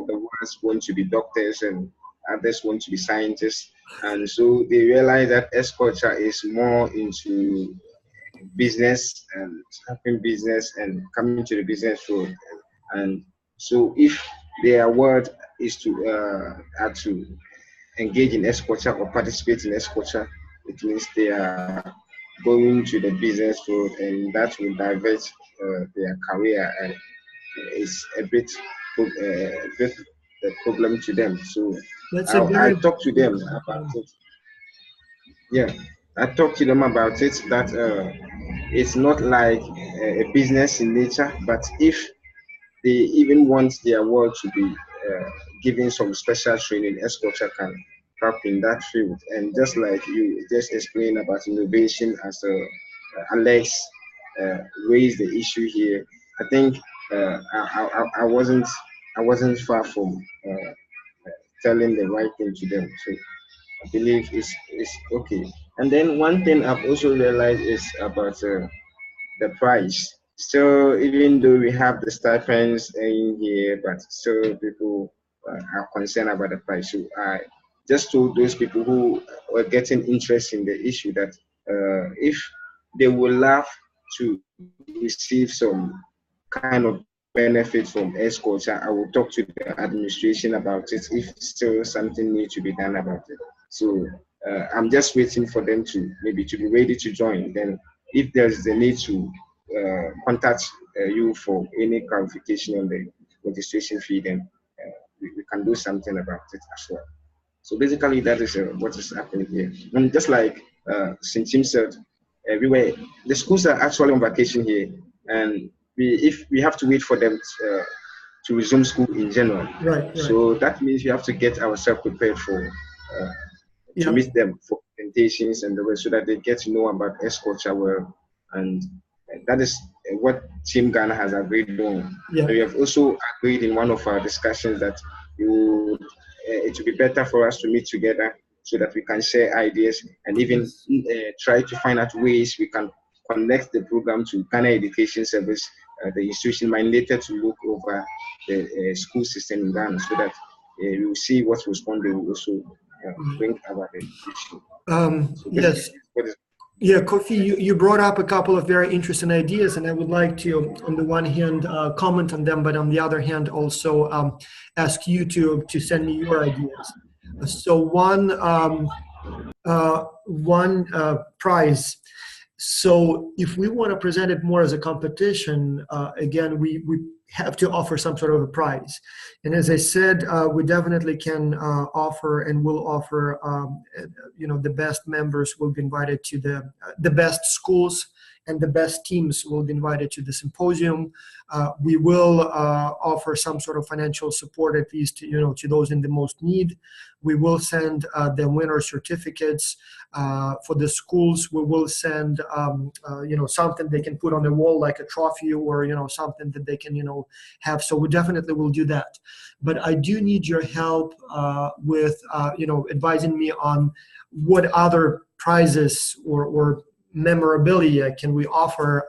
the ones want to be doctors and others want to be scientists. And so they realize that XCulture is more into business and starting business and coming to the business field. And so if their word is to engage in XCulture or participate in XCulture, it means they are going to the business field, and that will divert their career, and it's a bit a problem to them. So I talked to them about it. Yeah, I talked to them about it, that it's not like a business in nature, but if they even want their work to be given some special training, XCulture can help in that field. And just like you just explained about innovation, as Alex raised the issue here, I think I wasn't far from telling the right thing to them. So I believe it's okay. And then one thing I've also realized is about the price. So even though we have the stipends in here, but still people are concerned about the price. So I just told those people who were getting interest in the issue that if they would love to receive some kind of benefit from XCulture, I will talk to the administration about it if still something needs to be done about it. So I'm just waiting for them to maybe to be ready to join. Then if there's a need to contact you for any clarification on the registration fee, then we can do something about it as well. So basically that is what is happening here. And just like St. Tim said, the schools are actually on vacation here, and if we have to wait for them to resume school in January. Right. So that means we have to get ourselves prepared for to meet them for presentations and the rest, so that they get to know about XCulture well. And that is what Team Ghana has agreed on. Yeah. We have also agreed in one of our discussions that it would be better for us to meet together so that we can share ideas and even try to find out ways we can connect the program to Ghana Education Service, the institution mandated to look over the school system in Ghana, so that we will see what response they will also bring about the issue. Yes. Yeah, Kofi, you brought up a couple of very interesting ideas, and I would like to, on the one hand, comment on them, but on the other hand, also ask you to send me your ideas. So one prize. So if we want to present it more as a competition, again, we have to offer some sort of a prize. And as I said, we definitely can offer and will offer, the best members will be invited to the best schools, and the best teams will be invited to the symposium. We will offer some sort of financial support, at least to those in the most need. We will send the winner certificates for the schools. We will send something they can put on the wall, like a trophy, or something that they can have. So we definitely will do that. But I do need your help with advising me on what other prizes or memorabilia can we offer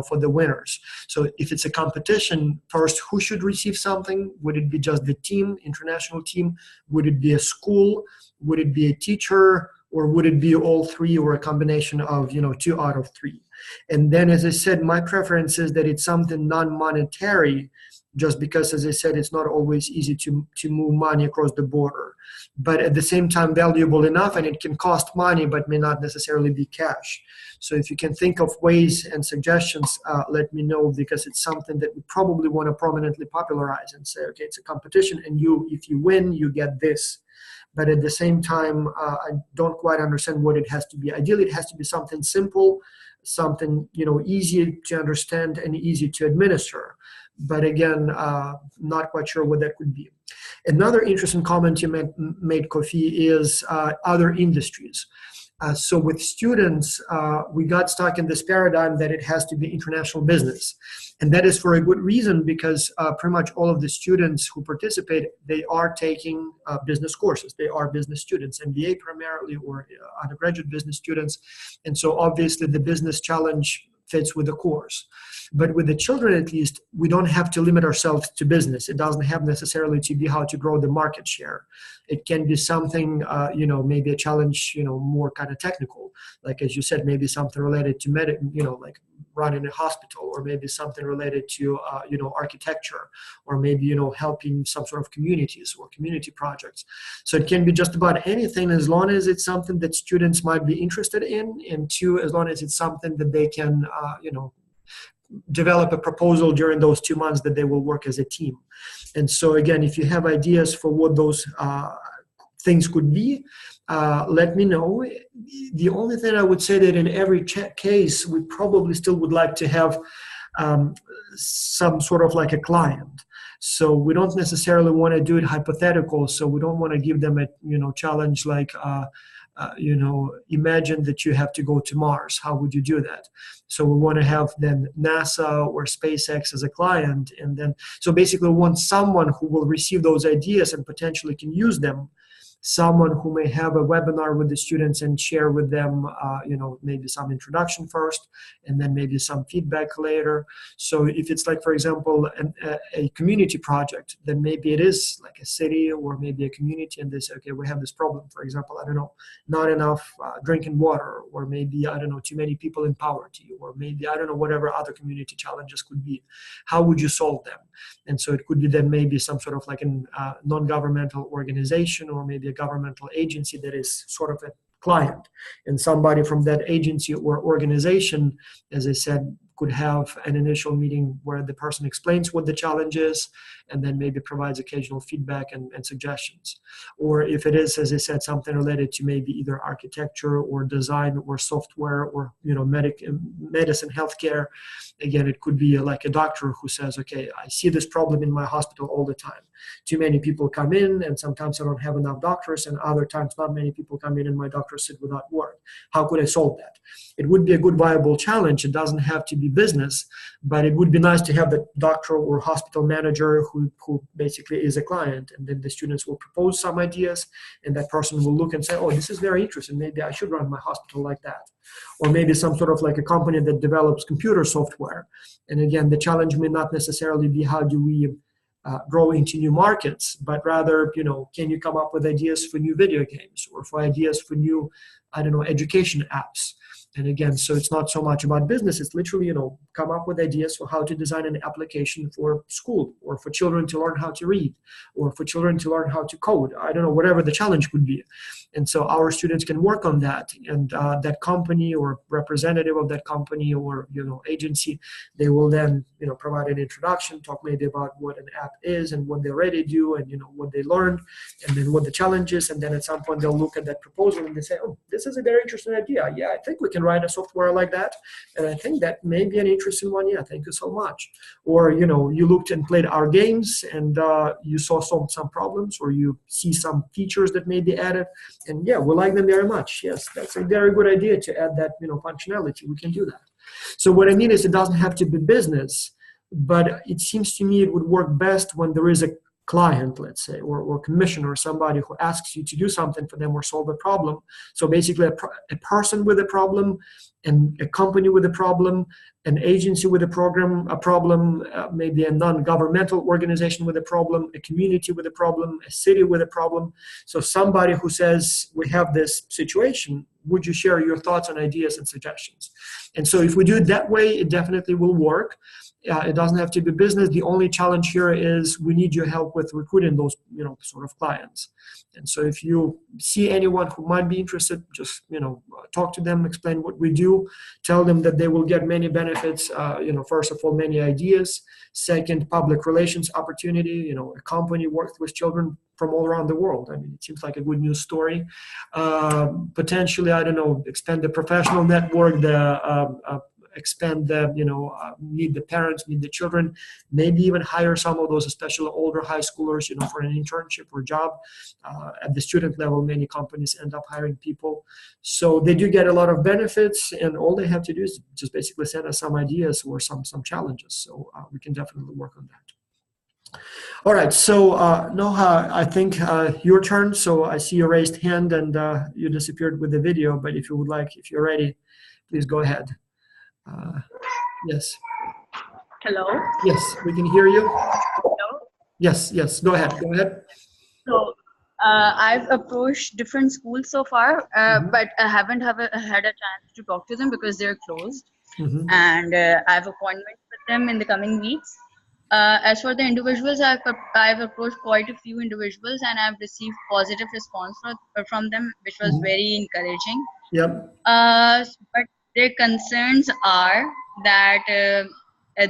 for the winners. So if it's a competition, first, who should receive something? Would it be just the team, international team? Would it be a school? Would it be a teacher? Or would it be all three, or a combination of 2 out of 3? And then, as I said, my preference is that it's something non-monetary, just because, as I said, it's not always easy to move money across the border, but at the same time valuable enough, and it can cost money but may not necessarily be cash. So if you can think of ways and suggestions, let me know, because it's something that we probably want to prominently popularize and say, okay, it's a competition, and if you win, you get this. But at the same time, I don't quite understand what it has to be. Ideally, it has to be something simple, something easy to understand and easy to administer. But again, not quite sure what that could be. Another interesting comment you made, Kofi, is other industries. So with students, we got stuck in this paradigm that it has to be international business. And that is for a good reason, because pretty much all of the students who participate, they are taking business courses. They are business students, MBA primarily, or undergraduate business students. And so obviously the business challenge fits with the course. But with the children, at least, we don't have to limit ourselves to business. It doesn't have necessarily to be how to grow the market share. It can be something, maybe a challenge, more kind of technical. Like, as you said, maybe something related to like running a hospital, or maybe something related to, architecture, or maybe, helping some sort of communities or community projects. So it can be just about anything, as long as it's something that students might be interested in, and two, as long as it's something that they can, develop a proposal during those 2 months that they will work as a team. And so again, if you have ideas for what those things could be, let me know. The only thing I would say that in every case, we probably still would like to have some sort of like a client. So we don't necessarily want to do it hypothetical. So we don't want to give them a challenge like imagine that you have to go to Mars. How would you do that? So we want to have then NASA or SpaceX as a client. And then, so basically we want someone who will receive those ideas and potentially can use them. Someone who may have a webinar with the students and share with them, maybe some introduction first, and then maybe some feedback later. So if it's like, for example, a community project, then maybe it is like a city or maybe a community, and they say, okay, we have this problem, for example, I don't know, not enough drinking water, or maybe, I don't know, too many people in poverty, or maybe, I don't know, whatever other community challenges could be. How would you solve them? And so it could be then maybe some sort of like a non-governmental organization, or maybe a governmental agency that is sort of a client, and somebody from that agency or organization, as I said, could have an initial meeting where the person explains what the challenge is, and then maybe provides occasional feedback and suggestions. Or if it is, as I said, something related to maybe either architecture or design or software or medicine, healthcare, again, it could be like a doctor who says, okay, I see this problem in my hospital all the time. Too many people come in, and sometimes I don't have enough doctors, and other times not many people come in and my doctors sit without work. How could I solve that? It would be a good viable challenge. It doesn't have to be business, but it would be nice to have the doctor or hospital manager who basically is a client, and then the students will propose some ideas, and that person will look and say, oh, this is very interesting, maybe I should run my hospital like that. Or maybe some sort of like a company that develops computer software. And again, the challenge may not necessarily be how do we grow into new markets, but rather, can you come up with ideas for new video games, or for ideas for new I don't know, education apps. And again, so it's not so much about business. It's literally, you know, come up with ideas for how to design an application for school, or for children to learn how to read, or for children to learn how to code. I don't know, whatever the challenge could be. And so our students can work on that. And that company or representative of that company or, you know, agency, they will then, you know, provide an introduction, talk maybe about what an app is and what they already do and, you know, what they learned, and then what the challenge is. And then at some point they'll look at that proposal and they say, oh, this is a very interesting idea. Yeah, I think we can write a software like that. And I think that may be an interesting one. Yeah, thank you so much. Or, you know, you looked and played our games and you saw some problems, or you see some features that may be added. And yeah, we like them very much. Yes, that's a very good idea to add that, you know, functionality. We can do that. So what I mean is it doesn't have to be business, but it seems to me it would work best when there is a client, let's say, or commissioner, or somebody who asks you to do something for them or solve a problem. So basically a person with a problem, and a company with a problem, an agency with a problem, maybe a non-governmental organization with a problem, a community with a problem, a city with a problem. So somebody who says, we have this situation, would you share your thoughts and ideas and suggestions? And so if we do it that way, it definitely will work. It doesn't have to be business. The only challenge here is we need your help with recruiting those, you know, sort of clients. And so if you see anyone who might be interested, just, you know, talk to them, explain what we do, tell them that they will get many benefits. You know, first of all, many ideas. Second, public relations opportunity. You know, a company works with children from all around the world. I mean, it seems like a good news story. Potentially, I don't know, expand the professional network, expand the, you know, meet the parents, meet the children, maybe even hire some of those, especially older high schoolers, you know, for an internship or job. At the student level, many companies end up hiring people. So they do get a lot of benefits, and all they have to do is just basically send us some ideas or some challenges. So we can definitely work on that. All right, so Noha, I think your turn. So I see your raised hand and you disappeared with the video, but if you would like, if you're ready, please go ahead. Yes. Hello? Yes, we can hear you. Hello? Yes, go ahead. So I've approached different schools so far, but I haven't had a chance to talk to them because they're closed. And I have appointments with them in the coming weeks. As for the individuals, I've approached quite a few individuals, and I've received positive response from them, which was very encouraging. Yep. But their concerns are that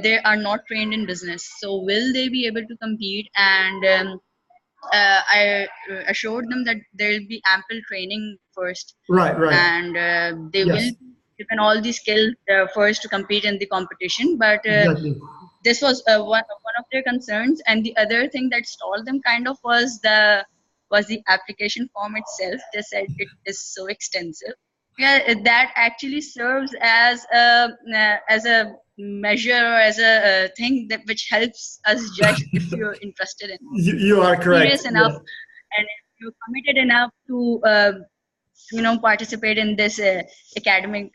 they are not trained in business. So will they be able to compete? And I assured them that there will be ample training first. Right. And they will be given all the skills first to compete in the competition. But Exactly. This was one of their concerns. And the other thing that stalled them kind of was the application form itself. They said it is so extensive. Yeah, that actually serves as a measure, or as a thing that which helps us judge if you're interested in. You are correct. Serious enough, and if you're committed enough to you know, participate in this academic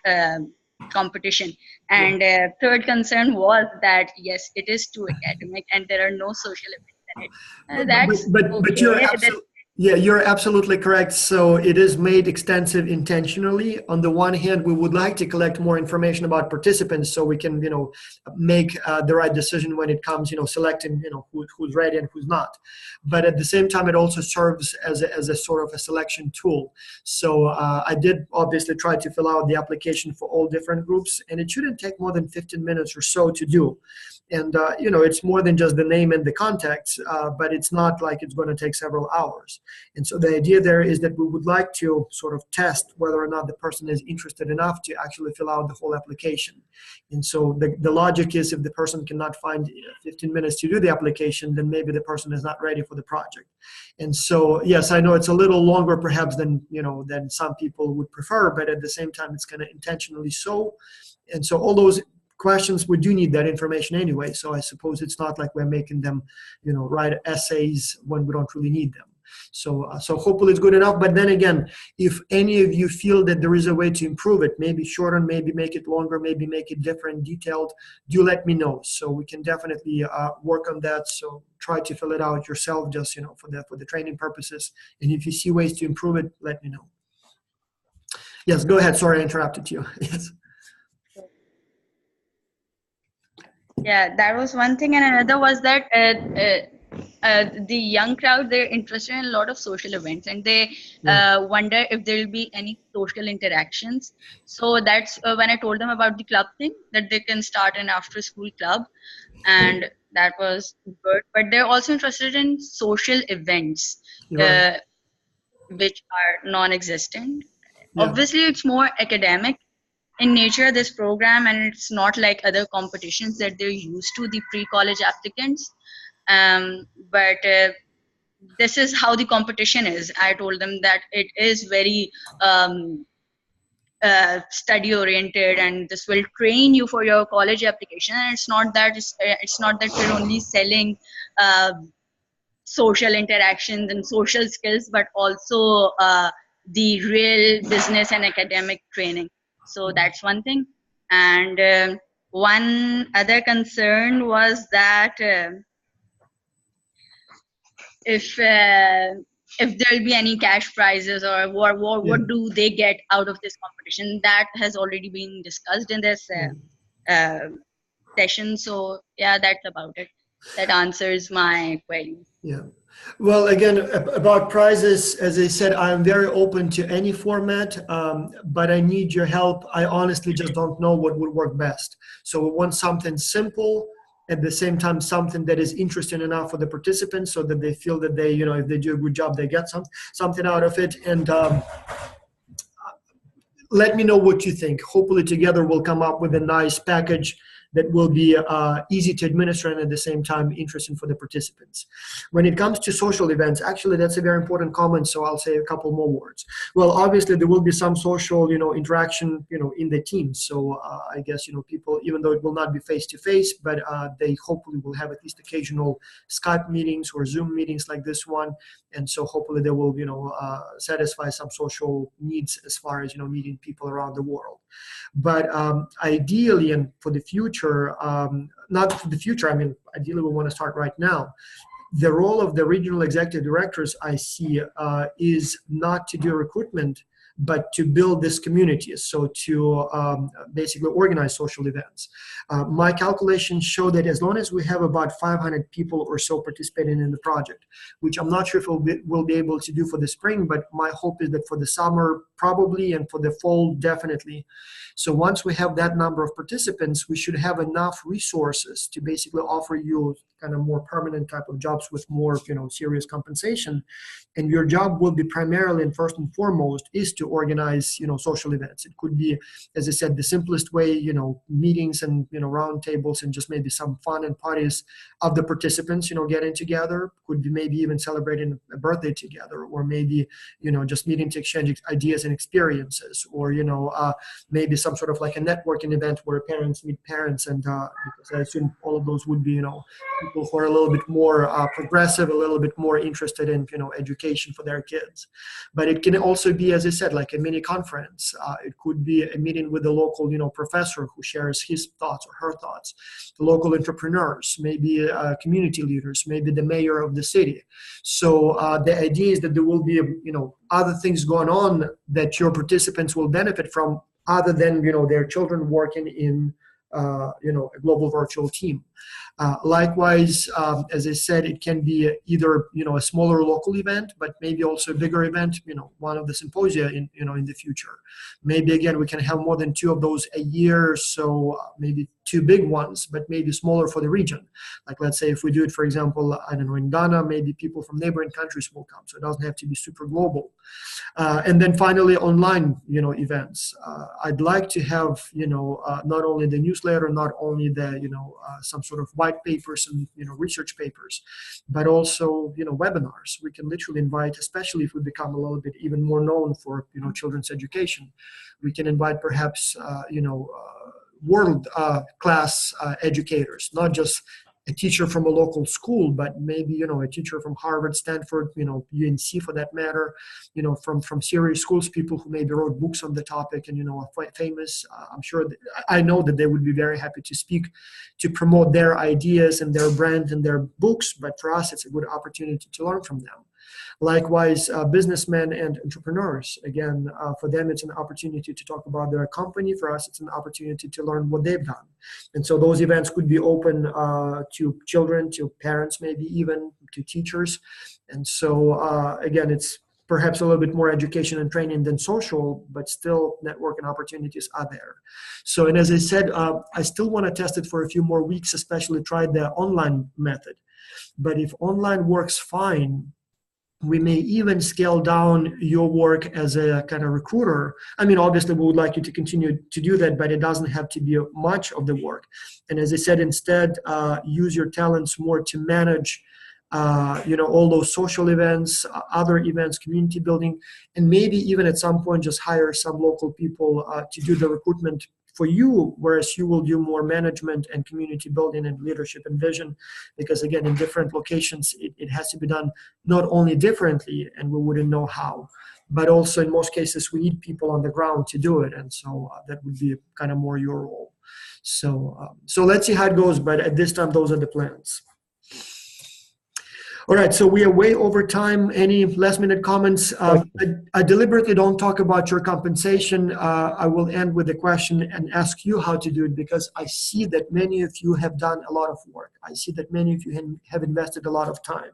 competition. And third concern was that yes, it is too academic, and there are no social events in it. But you're absolutely. Yeah, you're absolutely correct. So it is made extensive intentionally. On the one hand, we would like to collect more information about participants so we can, you know, make the right decision when it comes, you know, selecting, you know, who's ready and who's not. But at the same time, it also serves as a sort of a selection tool. So I did obviously try to fill out the application for all different groups, and it shouldn't take more than 15 minutes or so to do. And, you know, it's more than just the name and the contacts, but it's not like it's going to take several hours. And so the idea there is that we would like to sort of test whether or not the person is interested enough to actually fill out the whole application. And so the logic is, if the person cannot find 15 minutes to do the application, then maybe the person is not ready for the project. And so, yes, I know it's a little longer perhaps than, you know, than some people would prefer, but at the same time, it's kind of intentionally so. And so all those questions, we do need that information anyway. So I suppose it's not like we're making them, you know, write essays when we don't really need them. So hopefully it's good enough. But then again, if any of you feel that there is a way to improve it, maybe shorten, maybe make it longer, maybe make it different, detailed, do let me know. So we can definitely work on that. So try to fill it out yourself, just, you know, for the training purposes. And if you see ways to improve it, let me know. Yes, go ahead. Sorry, I interrupted you. Yes. Yeah, that was one thing, and another was that the young crowd, they're interested in a lot of social events, and they wonder if there will be any social interactions. So that's when I told them about the club thing, that they can start an after-school club, and that was good. But they're also interested in social events, Right. which are non-existent. Yeah. Obviously, it's more academic in nature, this program, and it's not like other competitions that they're used to, the pre-college applicants. But this is how the competition is. I told them that it is very study oriented, and this will train you for your college application. And it's not that we're only selling social interactions and social skills, but also the real business and academic training. So that's one thing. And one other concern was that if there'll be any cash prizes, or what do they get out of this competition, that has already been discussed in this session. So yeah, that's about it. That answers my query. Yeah. Well, again, about prizes, as I said, I'm very open to any format, but I need your help. I honestly just don't know what would work best. So we want something simple, at the same time, something that is interesting enough for the participants so that they feel that they, if they do a good job, they get something out of it. And let me know what you think. Hopefully together we'll come up with a nice package that will be easy to administer and at the same time interesting for the participants. When it comes to social events, actually that's a very important comment, so I'll say a couple more words. Well, obviously there will be some social, interaction, in the team. So I guess, people, even though it will not be face-to-face, but they hopefully will have at least occasional Skype meetings or Zoom meetings like this one. And so hopefully they will, satisfy some social needs as far as, meeting people around the world. But ideally, and for the future, not for the future, ideally we want to start right now. The role of the regional executive directors, I see, is not to do recruitment, but to build this community, so to basically organize social events. My calculations show that as long as we have about 500 people or so participating in the project, which I'm not sure if we'll be able to do for the spring, but my hope is that for the summer, probably, and for the fall, definitely. So once we have that number of participants, we should have enough resources to basically offer you kind of more permanent type of jobs with more, serious compensation. And your job will be primarily and first and foremost is to organize, social events. It could be, as I said, the simplest way, meetings and, round tables and just maybe some fun and parties of the participants, getting together. Could be maybe even celebrating a birthday together, or maybe, just meeting to exchange ideas and experiences, or, maybe some sort of like a networking event where parents meet parents. And because I assume all of those would be, people who are a little bit more progressive, a little bit more interested in, education for their kids. But it can also be, as I said, like a mini conference. It could be a meeting with a local, professor who shares his thoughts or her thoughts, the local entrepreneurs, maybe community leaders, maybe the mayor of the city. So the idea is that there will be, other things going on that your participants will benefit from, other than, their children working in, a global virtual team. Likewise, as I said, it can be either, a smaller local event, but maybe also a bigger event, one of the symposia in, in the future. Maybe, again, we can have more than 2 of those a year, so maybe 2 big ones, but maybe smaller for the region. Like, let's say if we do it, for example, I don't know, in Ghana, maybe people from neighboring countries will come, so it doesn't have to be super global. And then finally, online, events. I'd like to have, not only the newsletter, not only the, some sort of white papers and, research papers, but also, webinars. We can literally invite, especially if we become a little bit even more known for, children's education, we can invite perhaps, world class educators, not just a teacher from a local school, but maybe, a teacher from Harvard, Stanford, UNC for that matter, from serious schools, people who maybe wrote books on the topic and, are famous. I'm sure, I know that they would be very happy to speak, to promote their ideas and their brand and their books, but for us, it's a good opportunity to learn from them. Likewise, businessmen and entrepreneurs, again, for them it's an opportunity to talk about their company. For us, it's an opportunity to learn what they've done. And so those events could be open to children, to parents, maybe even to teachers. And so again, it's perhaps a little bit more education and training than social, but still networking opportunities are there. So, and as I said, I still want to test it for a few more weeks, especially try the online method. But if online works fine, we may even scale down your work as a kind of recruiter. I mean, obviously we would like you to continue to do that, but it doesn't have to be much of the work. And as I said, instead, use your talents more to manage all those social events, other events, community building, and maybe even at some point just hire some local people to do the recruitment for you, whereas you will do more management and community building and leadership and vision, because again, in different locations, it has to be done not only differently, and we wouldn't know how, but also in most cases, we need people on the ground to do it. And so that would be kind of more your role. So let's see how it goes, but at this time, those are the plans. All right, so we are way over time. Any last minute comments? I deliberately don't talk about your compensation. I will end with a question and ask you how to do it, because I see that many of you have done a lot of work. I see that many of you have invested a lot of time.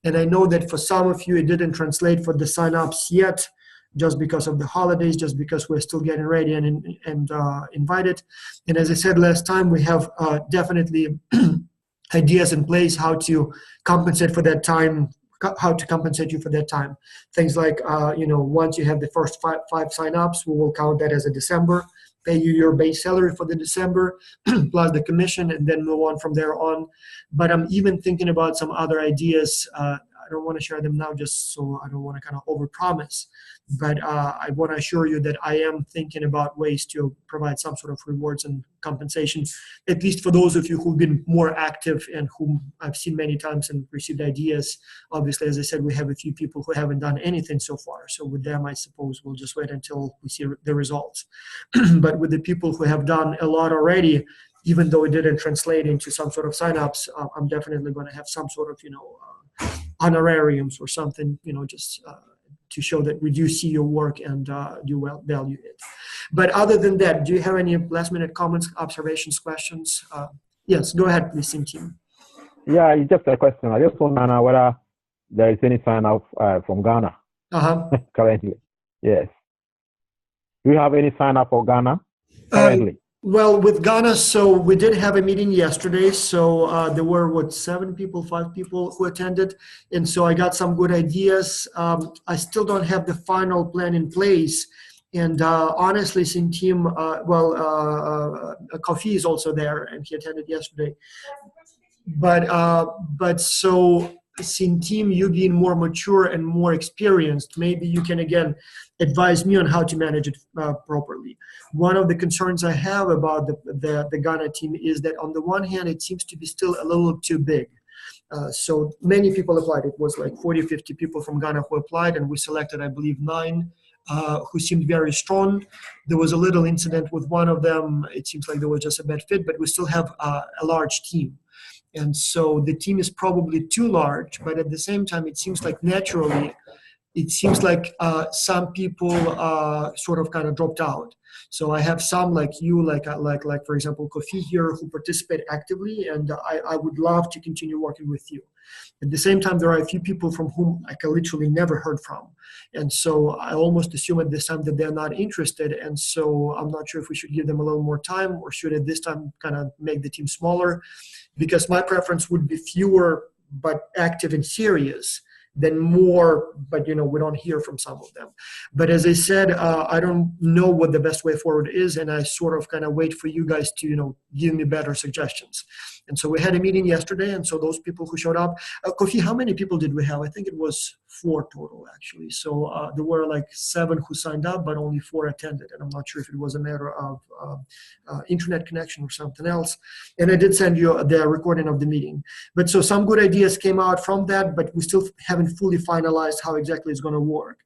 And I know that for some of you, it didn't translate for the signups yet, just because of the holidays, just because we're still getting ready and invited. And as I said last time, we have definitely ideas in place how to compensate for that time, how to compensate you for that time. Things like, once you have the first five sign-ups, we will count that as a December, pay you your base salary for the December, plus the commission, and then move on from there on. But I'm even thinking about some other ideas. I don't want to share them now just so I don't want to kind of overpromise. But I want to assure you that I am thinking about ways to provide some sort of rewards and compensation, at least for those of you who've been more active and whom I've seen many times and received ideas. Obviously, as I said, we have a few people who haven't done anything so far. So with them, I suppose we'll just wait until we see the results. But with the people who have done a lot already, even though it didn't translate into some sort of signups, I'm definitely going to have some sort of, honorariums or something, just to show that we do see your work and do value it. But other than that, do you have any last minute comments, observations, questions? Yes, go ahead, please, team. Yeah, it's just a question. I just want to know whether there is any sign up from Ghana currently. Yes. Do you have any sign up for Ghana currently? Well, with Ghana, so we did have a meeting yesterday. So there were, 5 people who attended. And so I got some good ideas. I still don't have the final plan in place. And honestly, Sintim, Kofi is also there, and he attended yesterday. But so Sintim, you being more mature and more experienced, maybe you can again advise me on how to manage it properly. One of the concerns I have about the Ghana team is that on the one hand, it seems to be still a little too big. So many people applied. It was like 40, 50 people from Ghana who applied, and we selected, I believe, 9 who seemed very strong. There was a little incident with one of them. It seems like there was just a bad fit, but we still have a large team. And so the team is probably too large, but at the same time, it seems like naturally, it seems like some people sort of kind of dropped out. So I have some like you, like for example, Kofi here, who participate actively, and I would love to continue working with you. At the same time, there are a few people from whom I literally never heard from. And so I almost assume at this time that they're not interested. And so I'm not sure if we should give them a little more time, or should at this time kind of make the team smaller, because my preference would be fewer but active and serious than more, but we don't hear from some of them. But as I said, I don't know what the best way forward is, and I sort of kind of wait for you guys to give me better suggestions. And so we had a meeting yesterday, and so those people who showed up, Kofi, how many people did we have? I think it was 4 total, actually. So there were like 7 who signed up, but only 4 attended. And I'm not sure if it was a matter of internet connection or something else. And I did send you the recording of the meeting. But so some good ideas came out from that, but we still haven't fully finalized how exactly it's going to work.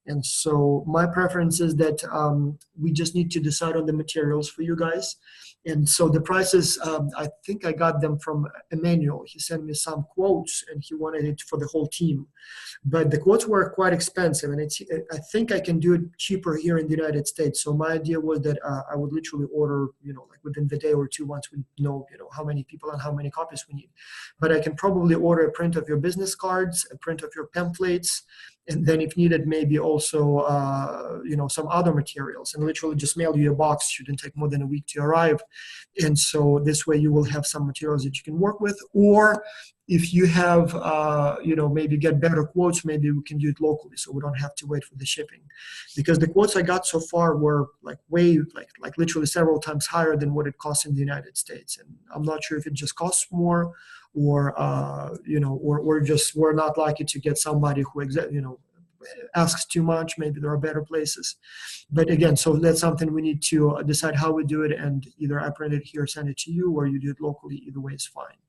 And so my preference is that we just need to decide on the materials for you guys. And so the prices, I think I got them from Emmanuel. He sent me some quotes and he wanted it for the whole team. But the quotes were quite expensive, and I think I can do it cheaper here in the United States. So my idea was that I would literally order, like within the day or two, once we know, how many people and how many copies we need. But I can probably order a print of your business cards, a print of your pamphlets, and then if needed, maybe also, some other materials, and literally just mail you a box. Shouldn't take more than a week to arrive. And so this way you will have some materials that you can work with. Or if you have, maybe get better quotes, maybe we can do it locally, so we don't have to wait for the shipping. Because the quotes I got so far were like literally several times higher than what it costs in the United States. And I'm not sure if it just costs more, or or just we're not likely to get somebody who asks too much. Maybe there are better places. But again, so that's something we need to decide how we do it, and either I print it here, send it to you, or you do it locally. Either way is fine.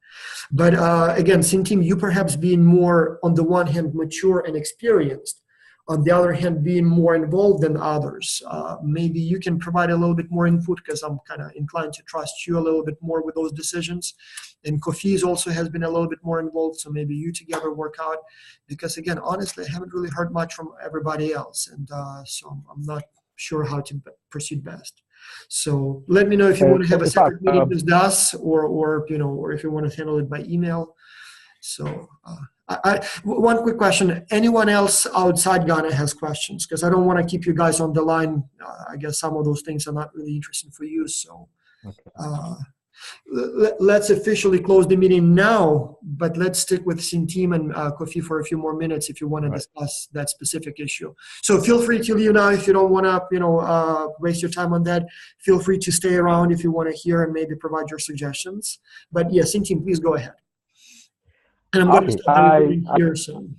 But again, Sintim, you perhaps being more, on the one hand, mature and experienced, on the other hand, being more involved than others, maybe you can provide a little bit more input, because I'm kind of inclined to trust you a little bit more with those decisions. And Kofi's also has been a little bit more involved, so maybe you together work out. Because again, honestly, I haven't really heard much from everybody else, and so I'm not sure how to proceed best. So let me know if you want to have a separate meeting with us, or if you want to handle it by email. So one quick question: anyone else outside Ghana has questions? Because I don't want to keep you guys on the line. I guess some of those things are not really interesting for you. So let's officially close the meeting now, but let's stick with Sintim and Kofi for a few more minutes if you want to discuss that specific issue. So feel free to leave now if you don't want to, waste your time on that. Feel free to stay around if you want to hear and maybe provide your suggestions. But yeah, Sintim, please go ahead. And I'm going to start the recording here soon.